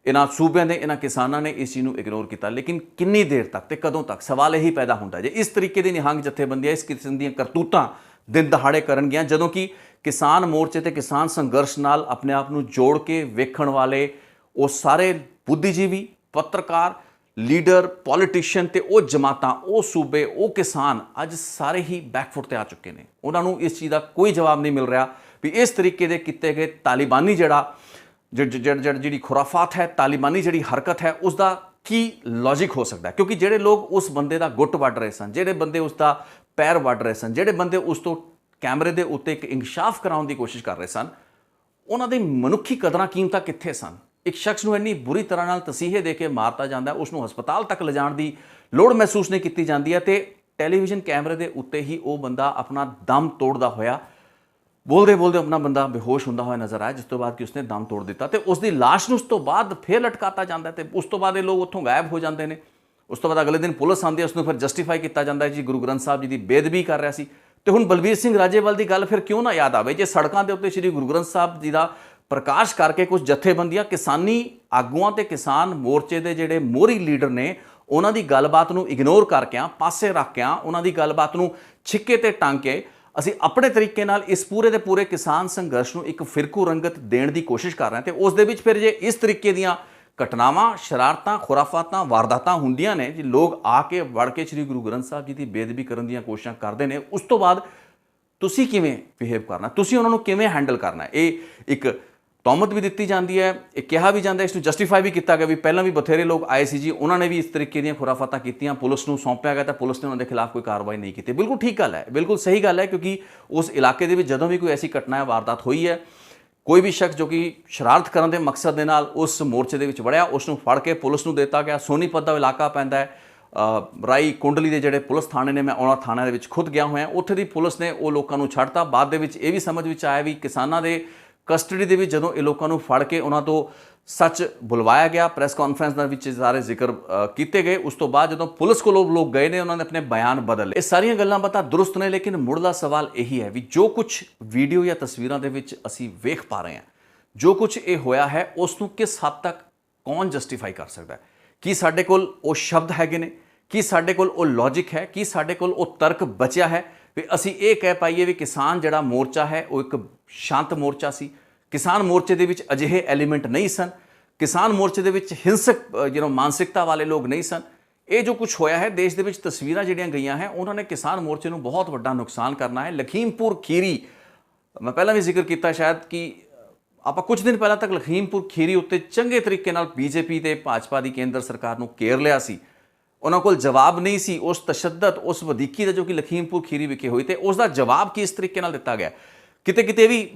ਇਹਨਾਂ ਸੂਬਿਆਂ ਦੇ ਇਹਨਾਂ ਕਿਸਾਨਾਂ ਨੇ ਇਸ ਚੀਜ਼ ਨੂੰ ਇਗਨੋਰ ਕੀਤਾ। ਲੇਕਿਨ ਕਿੰਨੀ ਦੇਰ ਤੱਕ ਤੇ ਕਦੋਂ ਤੱਕ? ਸਵਾਲ ਇਹੀ ਪੈਦਾ ਹੁੰਦਾ ਜੇ ਇਸ ਤਰੀਕੇ ਦੀ ਨਿਹੰਗ ਜਥੇਬੰਦੀਆਂ ਇਸ ਕਿਸਮ ਦੀਆਂ ਕਰਤੂਤਾਂ ਦਿਨ ਦਹਾੜੇ ਕਰਨਗੀਆਂ, ਜਦੋਂ ਕਿ ਕਿਸਾਨ ਮੋਰਚੇ ਤੇ ਕਿਸਾਨ ਸੰਘਰਸ਼ ਨਾਲ ਆਪਣੇ ਆਪ ਨੂੰ ਜੋੜ ਕੇ ਵੇਖਣ ਵਾਲੇ ਉਹ ਸਾਰੇ ਬੁੱਧੀਜੀਵੀ, ਪੱਤਰਕਾਰ, ਲੀਡਰ, ਪੋਲੀਟੀਸ਼ੀਅਨ ਤੇ ਉਹ ਜਮਾਤਾਂ, ਉਹ ਸੂਬੇ, ਉਹ ਕਿਸਾਨ ਅੱਜ ਸਾਰੇ ਹੀ ਬੈਕਫੁੱਟ ਤੇ ਆ ਚੁੱਕੇ ਨੇ। ਉਹਨਾਂ ਨੂੰ ਇਸ ਚੀਜ਼ ਦਾ ਕੋਈ ਜਵਾਬ ਨਹੀਂ ਮਿਲ ਰਿਹਾ ਵੀ ਇਸ ਤਰੀਕੇ ਦੇ ਕੀਤੇ ਗਏ ਤਾਲਿਬਾਨੀ ਜਿਹੜੀ ਖੁਰਾਫਾਤ ਹੈ, ਤਾਲਿਬਾਨੀ ਜਿਹੜੀ ਹਰਕਤ ਹੈ, ਉਸ ਦਾ ਕੀ ਲੌਜਿਕ ਹੋ ਸਕਦਾ ਹੈ। ਕਿਉਂਕਿ ਜਿਹੜੇ ਲੋਕ ਉਸ ਬੰਦੇ ਦਾ ਗੁੱਟ ਵੱਢ ਰਹੇ ਸਨ, ਜਿਹੜੇ ਬੰਦੇ ਉਸ ਦਾ ਪੈਰ ਵੱਢ ਰਹੇ ਸਨ, ਜਿਹੜੇ ਬੰਦੇ ਉਸ ਤੋਂ ਕੈਮਰੇ ਦੇ ਉੱਤੇ ਇੱਕ ਇਨਕਸ਼ਾਫ ਕਰਾਉਣ ਦੀ ਕੋਸ਼ਿਸ਼ ਕਰ ਰਹੇ ਸਨ, ਉਹਨਾਂ ਦੀ ਮਨੁੱਖੀ ਕਦਰਾਂ ਕੀਮਤਾਂ ਕਿੱਥੇ ਸਨ? ਇੱਕ ਸ਼ਖਸ ਨੂੰ ਇੰਨੀ ਬੁਰੀ ਤਰ੍ਹਾਂ ਨਾਲ ਤਸੀਹੇ ਦੇ ਕੇ ਮਾਰਤਾ ਜਾਂਦਾ, ਉਸ ਨੂੰ ਹਸਪਤਾਲ ਤੱਕ ਲਿਜਾਣ ਦੀ ਲੋੜ ਮਹਿਸੂਸ ਨਹੀਂ ਕੀਤੀ ਜਾਂਦੀ ਹੈ ਤੇ ਟੈਲੀਵਿਜ਼ਨ ਕੈਮਰੇ ਦੇ ਉੱਤੇ ਹੀ ਉਹ ਬੰਦਾ ਆਪਣਾ ਦਮ ਤੋੜਦਾ ਹੋਇਆ, ਬੋਲਦੇ ਬੋਲਦੇ ਆਪਣਾ ਬੰਦਾ ਬੇਹੋਸ਼ ਹੁੰਦਾ ਹੋਇਆ ਨਜ਼ਰ ਆਇਆ, ਜਿਸ ਤੋਂ ਬਾਅਦ ਕਿ ਉਸਨੇ ਦਮ ਤੋੜ ਦਿੱਤਾ ਤੇ ਉਸ ਦੀ ਲਾਸ਼ ਨੂੰ ਉਸ ਤੋਂ ਬਾਅਦ ਫਿਰ ਲਟਕਾਤਾ ਜਾਂਦਾ ਤੇ ਉਸ ਤੋਂ ਬਾਅਦ ਇਹ ਲੋਕ ਉੱਥੋਂ ਗਾਇਬ ਹੋ ਜਾਂਦੇ ਨੇ। ਉਸ ਤੋਂ ਬਾਅਦ ਅਗਲੇ ਦਿਨ ਪੁਲਿਸ ਆਉਂਦੀ ਹੈ, ਉਸ ਨੂੰ ਫਿਰ ਜਸਟੀਫਾਈ ਕੀਤਾ ਜਾਂਦਾ ਹੈ ਜੀ ਗੁਰੂ ਗ੍ਰੰਥ ਸਾਹਿਬ ਜੀ ਦੀ ਬੇਅਦਬੀ ਕਰ ਰਿਹਾ ਸੀ। ਤੇ ਹੁਣ ਬਲਬੀਰ ਸਿੰਘ ਰਾਜੇਵਾਲ ਦੀ ਗੱਲ ਫਿਰ ਕਿਉਂ ਨਾ ਯਾਦ ਆਵੇ ਜੇ ਸੜਕਾਂ ਦੇ ਉੱਤੇ ਸ਼੍ਰੀ ਗੁਰੂ ਗ੍ਰੰਥ ਸਾਹਿਬ ਜੀ ਦਾ ਪ੍ਰਕਾਸ਼ ਕਰਕੇ ਕੁਝ ਜਥੇਬੰਦੀਆਂ, ਕਿਸਾਨੀ ਆਗੂਆਂ ਤੇ ਕਿਸਾਨ ਮੋਰਚੇ ਦੇ ਜਿਹੜੇ ਮੋਹਰੀ ਲੀਡਰ ਨੇ, ਉਹਨਾਂ ਦੀ ਗੱਲਬਾਤ ਨੂੰ ਇਗਨੋਰ ਕਰਕੇ, ਪਾਸੇ ਰੱਖ ਕੇ, ਉਹਨਾਂ ਦੀ ਗੱਲਬਾਤ ਨੂੰ ਛਿੱਕੇ ਤੇ ਟੰਗ ਕੇ ਅਸੀਂ ਆਪਣੇ ਤਰੀਕੇ ਨਾਲ ਇਸ ਪੂਰੇ ਦੇ ਪੂਰੇ ਕਿਸਾਨ ਸੰਘਰਸ਼ ਨੂੰ ਇੱਕ ਫਿਰਕੂ ਰੰਗਤ ਦੇਣ ਦੀ ਕੋਸ਼ਿਸ਼ ਕਰ ਰਹੇ ਹਾਂ। ਤੇ ਉਸ ਦੇ ਵਿੱਚ ਫਿਰ ਜੇ ਇਸ ਤਰੀਕੇ ਦੀਆਂ ਘਟਨਾਵਾਂ, ਸ਼ਰਾਰਤਾਂ, ਖੁਰਾਫਾਤਾਂ, ਵਾਰਦਾਤਾਂ ਹੁੰਦੀਆਂ ਨੇ, ਜੇ ਲੋਕ ਆ ਕੇ ਵੜ ਕੇ ਸ਼੍ਰੀ ਗੁਰੂ ਗ੍ਰੰਥ ਸਾਹਿਬ ਜੀ ਦੀ ਬੇਅਦਬੀ ਕਰਨ ਦੀਆਂ ਕੋਸ਼ਿਸ਼ਾਂ ਕਰਦੇ ਨੇ, ਉਸ ਤੋਂ ਬਾਅਦ ਤੁਸੀਂ ਕਿਵੇਂ ਬਿਹੇਵ ਕਰਨਾ, ਤੁਸੀਂ ਉਹਨਾਂ ਨੂੰ ਕਿਵੇਂ ਹੈਂਡਲ ਕਰਨਾ? ਇਹ ਇੱਕ ਤੌਮਤ ਵੀ ਦਿੱਤੀ ਜਾਂਦੀ ਹੈ, ਇਹ ਕਿਹਾ ਵੀ ਜਾਂਦਾ, ਇਸ ਨੂੰ ਜਸਟੀਫਾਈ ਵੀ ਕੀਤਾ ਗਿਆ ਵੀ ਪਹਿਲਾਂ ਵੀ ਬਥੇਰੇ ਲੋਕ ਆਏ ਸੀ ਜੀ, ਉਹਨਾਂ ਨੇ ਵੀ ਇਸ ਤਰੀਕੇ ਦੀਆਂ ਖੁਰਾਫਾਤਾਂ ਕੀਤੀਆਂ, ਪੁਲਿਸ ਨੂੰ ਸੌਂਪਿਆ ਗਿਆ ਤਾਂ ਪੁਲਿਸ ਨੇ ਉਹਨਾਂ ਦੇ ਖਿਲਾਫ ਕੋਈ ਕਾਰਵਾਈ ਨਹੀਂ ਕੀਤੀ। ਬਿਲਕੁਲ ਠੀਕ ਗੱਲ ਹੈ, ਬਿਲਕੁਲ ਸਹੀ ਗੱਲ ਹੈ, ਕਿਉਂਕਿ ਉਸ ਇਲਾਕੇ ਦੇ ਵਿੱਚ ਜਦੋਂ ਵੀ ਕੋਈ ਐਸੀ ਘਟਨਾ, ਵਾਰਦਾਤ ਹੋਈ ਹੈ, ਕੋਈ ਵੀ ਸ਼ਖਸ ਜੋ ਕਿ ਸ਼ਰਾਰਤ ਕਰਨ ਦੇ ਮਕਸਦ ਦੇ ਨਾਲ ਉਸ ਮੋਰਚੇ ਦੇ ਵਿੱਚ ਵੜਿਆ, ਉਸ ਨੂੰ ਫੜ ਕੇ ਪੁਲਿਸ ਨੂੰ ਦਿੱਤਾ ਗਿਆ। ਸੋਨੀਪਤ ਦਾ ਇਲਾਕਾ ਪੈਂਦਾ ਹੈ, ਰਾਈ ਕੁੰਡਲੀ ਦੇ ਜਿਹੜੇ ਪੁਲਿਸ ਥਾਣੇ ਨੇ, ਮੈਂ ਉਹਨਾਂ ਥਾਣਿਆਂ ਦੇ ਵਿੱਚ ਖੁਦ ਗਿਆ ਹੋਇਆ, ਉੱਥੇ ਦੀ ਪੁਲਿਸ ਨੇ ਉਹ ਲੋਕਾਂ ਨੂੰ ਛੱਡਤਾ। ਬਾਅਦ ਦੇ ਵਿੱਚ ਇਹ ਵੀ ਸਮਝ ਵਿੱਚ ਆਇਆ ਵੀ ਕਿਸਾਨਾਂ ਦੇ ਕਸਟਡੀ ਦੇ ਵਿੱਚ ਜਦੋਂ ਇਹ ਲੋਕਾਂ ਨੂੰ ਫੜ ਕੇ ਉਹਨਾਂ ਤੋਂ ਸੱਚ ਬੁਲਵਾਇਆ ਗਿਆ, ਪ੍ਰੈਸ ਕਾਨਫਰੰਸ ਦੇ ਵਿੱਚ ਸਾਰੇ ਜ਼ਿਕਰ ਕੀਤੇ ਗਏ, ਉਸ ਤੋਂ ਬਾਅਦ ਜਦੋਂ ਪੁਲਿਸ ਕੋਲ ਲੋਕ ਗਏ ਨੇ, ਉਹਨਾਂ ਨੇ ਆਪਣੇ ਬਿਆਨ ਬਦਲੇ। ਇਹ ਸਾਰੀਆਂ ਗੱਲਾਂ ਬਾਤਾਂ ਦਰੁਸਤ ਨੇ, ਲੇਕਿਨ ਮੁੱਢਲਾ ਸਵਾਲ ਇਹੀ ਹੈ ਵੀ ਜੋ ਕੁਝ ਵੀਡੀਓ ਜਾਂ ਤਸਵੀਰਾਂ ਦੇ ਵਿੱਚ ਅਸੀਂ ਵੇਖ ਪਾ ਰਹੇ ਹਾਂ, ਜੋ ਕੁਝ ਇਹ ਹੋਇਆ ਹੈ, ਉਸ ਨੂੰ ਕਿਸ ਹੱਦ ਤੱਕ ਕੌਣ ਜਸਟੀਫਾਈ ਕਰ ਸਕਦਾ ਹੈ? ਕੀ ਸਾਡੇ ਕੋਲ ਉਹ ਸ਼ਬਦ ਹੈਗੇ ਨੇ? ਕੀ ਸਾਡੇ ਕੋਲ ਉਹ ਲੌਜਿਕ ਹੈ? ਕੀ ਸਾਡੇ ਕੋਲ ਉਹ ਤਰਕ ਬਚਿਆ ਹੈ ਵੀ ਅਸੀਂ ਇਹ ਕਹਿ ਪਾਈਏ ਵੀ ਕਿਸਾਨ ਜਿਹੜਾ ਮੋਰਚਾ ਹੈ ਉਹ ਇੱਕ ਸ਼ਾਂਤ ਮੋਰਚਾ ਸੀ, ਕਿਸਾਨ ਮੋਰਚੇ ਦੇ ਵਿੱਚ ਅਜਿਹੇ ਐਲੀਮੈਂਟ ਨਹੀਂ ਸਨ, ਕਿਸਾਨ ਮੋਰਚੇ ਦੇ ਵਿੱਚ ਹਿੰਸਕ ਮਾਨਸਿਕਤਾ ਵਾਲੇ ਲੋਕ ਨਹੀਂ ਸਨ? ਇਹ ਜੋ ਕੁਝ ਹੋਇਆ ਹੈ ਦੇਸ਼ ਦੇ ਵਿੱਚ, ਤਸਵੀਰਾਂ ਜਿਹੜੀਆਂ ਗਈਆਂ ਹੈ, ਉਹਨਾਂ ਨੇ ਕਿਸਾਨ ਮੋਰਚੇ ਨੂੰ ਬਹੁਤ ਵੱਡਾ ਨੁਕਸਾਨ ਕਰਨਾ ਹੈ। ਲਖੀਮਪੁਰ ਖੀਰੀ, ਮੈਂ ਪਹਿਲਾਂ ਵੀ ਜ਼ਿਕਰ ਕੀਤਾ ਸ਼ਾਇਦ ਕਿ ਆਪਾਂ ਕੁਝ ਦਿਨ ਪਹਿਲਾਂ ਤੱਕ ਲਖੀਮਪੁਰ ਖੀਰੀ ਉੱਤੇ ਚੰਗੇ ਤਰੀਕੇ ਨਾਲ ਬੀਜੇਪੀ ਤੇ ਭਾਜਪਾ ਦੀ ਕੇਂਦਰ ਸਰਕਾਰ ਨੂੰ ਘੇਰ ਲਿਆ ਸੀ। ਉਹਨਾਂ ਕੋਲ ਜਵਾਬ ਨਹੀਂ ਸੀ ਉਸ ਤਸ਼ੱਦਦ, ਉਸ ਵਧੀਕੀ ਦਾ ਜੋ ਕਿ ਲਖੀਮਪੁਰ ਖੀਰੀ ਵਿਖੇ ਹੋਈ, ਤੇ ਉਸ ਦਾ ਜਵਾਬ ਕਿਸ ਤਰੀਕੇ ਨਾਲ ਦਿੱਤਾ ਗਿਆ। ਕਿਤੇ ਕਿਤੇ ਵੀ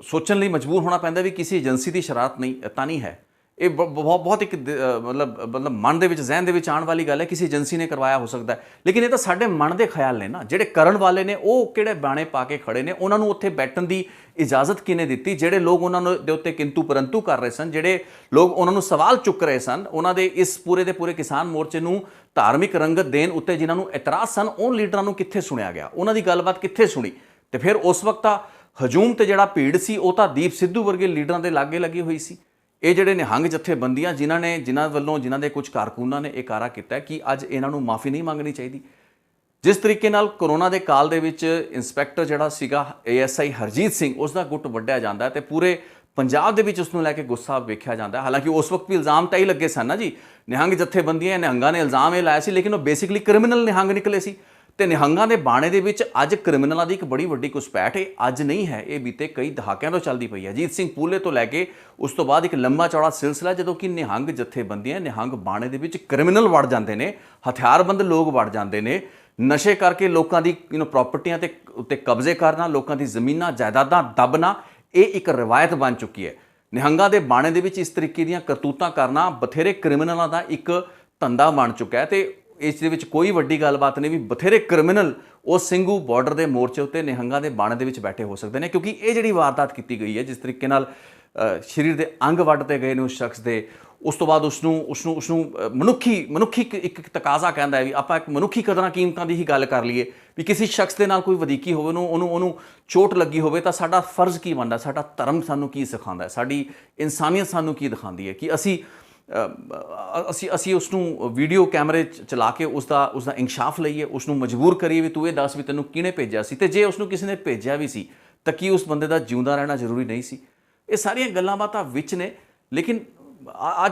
ਸੋਚਣ ਲਈ ਮਜਬੂਰ ਹੋਣਾ ਪੈਂਦਾ ਵੀ ਕਿਸੇ ਏਜੰਸੀ ਦੀ ਸ਼ਰਾਰਤ ਨਹੀਂ ਤਾਂ ਨਹੀਂ ਹੈ। ਇਹ ਬਹੁਤ ਇੱਕ ਮਤਲਬ ਮਨ ਦੇ ਵਿੱਚ, ਜ਼ਹਿਨ ਦੇ ਵਿੱਚ ਆਉਣ ਵਾਲੀ ਗੱਲ ਹੈ, ਕਿਸੇ ਏਜੰਸੀ ਨੇ ਕਰਵਾਇਆ ਹੋ ਸਕਦਾ ਹੈ, ਲੇਕਿਨ ਇਹ ਤਾਂ ਸਾਡੇ ਮਨ ਦੇ ਖਿਆਲ ਨੇ ਨਾ। ਜਿਹੜੇ ਕਰਨ ਵਾਲੇ ਨੇ ਉਹ ਕਿਹੜੇ ਬਾਣੇ ਪਾ ਕੇ ਖੜੇ ਨੇ, ਉਹਨਾਂ ਨੂੰ ਉੱਥੇ ਬੈਠਣ ਦੀ ਇਜਾਜ਼ਤ ਕਿਹਨੇ ਦਿੱਤੀ? ਜਿਹੜੇ ਲੋਕ ਉਹਨਾਂ ਦੇ ਉੱਤੇ ਕਿੰਤੂ ਪਰੰਤੂ ਕਰ ਰਹੇ ਸਨ, ਜਿਹੜੇ ਲੋਕ ਉਹਨਾਂ ਨੂੰ ਸਵਾਲ ਚੁੱਕ ਰਹੇ ਸਨ, ਉਹਨਾਂ ਦੇ ਇਸ ਪੂਰੇ ਦੇ ਪੂਰੇ ਕਿਸਾਨ ਮੋਰਚੇ ਨੂੰ ਧਾਰਮਿਕ ਰੰਗਤ ਦੇਣ ਉੱਤੇ ਜਿਨ੍ਹਾਂ ਨੂੰ ਇਤਰਾਜ਼ ਸਨ, ਉਹ ਲੀਡਰਾਂ ਨੂੰ ਕਿੱਥੇ ਸੁਣਿਆ ਗਿਆ? ਉਹਨਾਂ ਦੀ ਗੱਲਬਾਤ ਕਿੱਥੇ ਸੁਣੀ? ਤੇ ਫਿਰ ਉਸ ਵਕਤ ਤਾਂ ਹਜੂਮ ਤੇ ਜਿਹੜਾ ਭੀੜ ਸੀ ਉਹ ਤਾਂ ਦੀਪ ਸਿੱਧੂ ਵਰਗੇ ਲੀਡਰਾਂ ਦੇ ਲਾਗੇ ਲੱਗੀ ਹੋਈ ਸੀ। ਇਹ ਜਿਹੜੇ ਨਿਹੰਗ ਜਥੇਬੰਦੀਆਂ ਜਿਨ੍ਹਾਂ ਦੇ ਕੁਝ ਕਾਰਕੁਨਾਂ ਨੇ ਇਹ ਕਾਰਾ ਕੀਤਾ ਕਿ ਅੱਜ ਇਹਨਾਂ ਨੂੰ ਮਾਫੀ ਨਹੀਂ ਮੰਗਣੀ ਚਾਹੀਦੀ। ਜਿਸ ਤਰੀਕੇ ਨਾਲ ਕਰੋਨਾ ਦੇ ਕਾਲ ਦੇ ਵਿੱਚ ਇੰਸਪੈਕਟਰ ਜਿਹੜਾ ਸੀਗਾ ASI ਹਰਜੀਤ ਸਿੰਘ, ਉਸ ਦਾ ਗੁੱਟ ਵੱਢਿਆ ਜਾਂਦਾ ਤੇ ਪੂਰੇ ਪੰਜਾਬ ਦੇ ਵਿੱਚ ਉਸ ਨੂੰ ਲੈ ਕੇ ਗੁੱਸਾ ਵੇਖਿਆ ਜਾਂਦਾ। ਹਾਲਾਂਕਿ ਉਸ ਵਕਤ ਵੀ ਇਲਜ਼ਾਮ ਤਾਂ ਹੀ ਲੱਗੇ ਸਨ ਨਾ ਜੀ, ਨਿਹੰਗ ਜਥੇਬੰਦੀਆਂ ਨਿਹੰਗਾਂ ਨੇ ਇਲਜ਼ਾਮ ਇਹ ਲਾਇਆ ਸੀ, ਲੇਕਿਨ ਉਹ ਬੇਸਿਕਲੀ ਕ੍ਰਿਮੀਨਲ ਨਿਹੰਗ ਨਿਕਲੇ ਸੀ। ਤੇ ਨਿਹੰਗਾਂ ਦੇ ਬਾਣੇ ਦੇ ਵਿੱਚ ਅੱਜ ਕ੍ਰਿਮੀਨਲਾਂ ਦੀ ਇੱਕ ਬੜੀ ਵੱਡੀ ਘੁਸਪੈਠ ਇਹ ਅੱਜ ਨਹੀਂ ਹੈ, ਇਹ ਬੀਤੇ ਕਈ ਦਹਾਕਿਆਂ ਤੋਂ ਚੱਲਦੀ ਪਈ ਹੈ। ਅਜੀਤ ਸਿੰਘ ਪੂਲੇ ਤੋਂ ਲੈ ਕੇ ਉਸ ਤੋਂ ਬਾਅਦ ਇੱਕ ਲੰਮਾ ਚੌੜਾ ਸਿਲਸਿਲਾ, ਜਦੋਂ ਕਿ ਨਿਹੰਗ ਜਥੇਬੰਦੀਆਂ ਨਿਹੰਗ ਬਾਣੇ ਦੇ ਵਿੱਚ ਕ੍ਰਿਮੀਨਲ ਵੜ ਜਾਂਦੇ ਨੇ, ਹਥਿਆਰਬੰਦ ਲੋਕ ਵੜ ਜਾਂਦੇ ਨੇ, ਨਸ਼ੇ ਕਰਕੇ ਲੋਕਾਂ ਦੀ ਪ੍ਰਾਪਰਟੀਆਂ ਤੇ ਉੱਤੇ ਕਬਜ਼ੇ ਕਰਨਾ, ਲੋਕਾਂ ਦੀ ਜ਼ਮੀਨਾਂ ਜਾਇਦਾਦਾਂ ਦੱਬਣਾ, ਇਹ ਇੱਕ ਰਵਾਇਤ ਬਣ ਚੁੱਕੀ ਹੈ। ਨਿਹੰਗਾਂ ਦੇ ਬਾਣੇ ਦੇ ਵਿੱਚ ਇਸ ਤਰੀਕੇ ਦੀਆਂ ਕਰਤੂਤਾਂ ਕਰਨਾ ਬਥੇਰੇ ਕ੍ਰਿਮੀਨਲਾਂ ਦਾ ਇੱਕ ਧੰਦਾ ਬਣ ਚੁੱਕਾ ਹੈ। ਤੇ ਇਸ ਦੇ ਵਿੱਚ ਕੋਈ ਵੱਡੀ ਗੱਲਬਾਤ ਨਹੀਂ ਵੀ ਬਥੇਰੇ ਕ੍ਰਿਮੀਨਲ ਉਹ ਸਿੰਘੂ ਬਾਰਡਰ ਦੇ ਮੋਰਚੇ ਉੱਤੇ ਨਿਹੰਗਾਂ ਦੇ ਬਾਣੇ ਦੇ ਵਿੱਚ ਬੈਠੇ ਹੋ ਸਕਦੇ ਨੇ, ਕਿਉਂਕਿ ਇਹ ਜਿਹੜੀ ਵਾਰਦਾਤ ਕੀਤੀ ਗਈ ਹੈ, ਜਿਸ ਤਰੀਕੇ ਨਾਲ ਸਰੀਰ ਦੇ ਅੰਗ ਵੱਢਤੇ ਗਏ ਨੇ ਉਸ ਸ਼ਖਸ ਦੇ, ਉਸ ਤੋਂ ਬਾਅਦ ਉਸ ਨੂੰ ਮਨੁੱਖੀ ਇੱਕ ਤਕਾਜ਼ਾ ਕਹਿੰਦਾ ਹੈ ਵੀ ਆਪਾਂ ਇੱਕ ਮਨੁੱਖੀ ਕਦਰਾਂ ਕੀਮਤਾਂ ਦੀ ਹੀ ਗੱਲ ਕਰ ਲਈਏ ਵੀ ਕਿਸੇ ਸ਼ਖਸ ਦੇ ਨਾਲ ਕੋਈ ਵਧੀਕੀ ਹੋਵੇ, ਉਹਨੂੰ ਚੋਟ ਲੱਗੀ ਹੋਵੇ ਤਾਂ ਸਾਡਾ ਫਰਜ਼ ਕੀ ਬਣਦਾ, ਸਾਡਾ ਧਰਮ ਸਾਨੂੰ ਕੀ ਸਿਖਾਉਂਦਾ ਹੈ, ਸਾਡੀ ਇਨਸਾਨੀਅਤ ਸਾਨੂੰ ਕੀ ਦਿਖਾਉਂਦੀ ਹੈ ਕਿ ਅਸੀਂ ਉਸ ਨੂੰ ਵੀਡੀਓ ਕੈਮਰੇ ਚਲਾ ਕੇ ਉਸ ਦਾ ਇੰਕਸ਼ਾਫ ਲਈਏ, ਉਸ ਨੂੰ ਮਜਬੂਰ ਕਰੀਏ ਵੀ ਤੂੰ ਇਹ ਦੱਸ ਵੀ ਤੈਨੂੰ ਕਿਹਨੇ ਭੇਜਿਆ ਸੀ, ਤੇ ਜੇ ਉਸ ਨੂੰ ਕਿਸੇ ਨੇ ਭੇਜਿਆ ਵੀ ਸੀ ਤਾਂ ਕੀ ਉਸ ਬੰਦੇ ਦਾ ਜਿਉਂਦਾ ਰਹਿਣਾ ਜ਼ਰੂਰੀ ਨਹੀਂ ਸੀ। ਇਹ ਸਾਰੀਆਂ ਗੱਲਾਂ ਬਾਤਾਂ ਵਿੱਚ ਨੇ, ਲੇਕਿਨ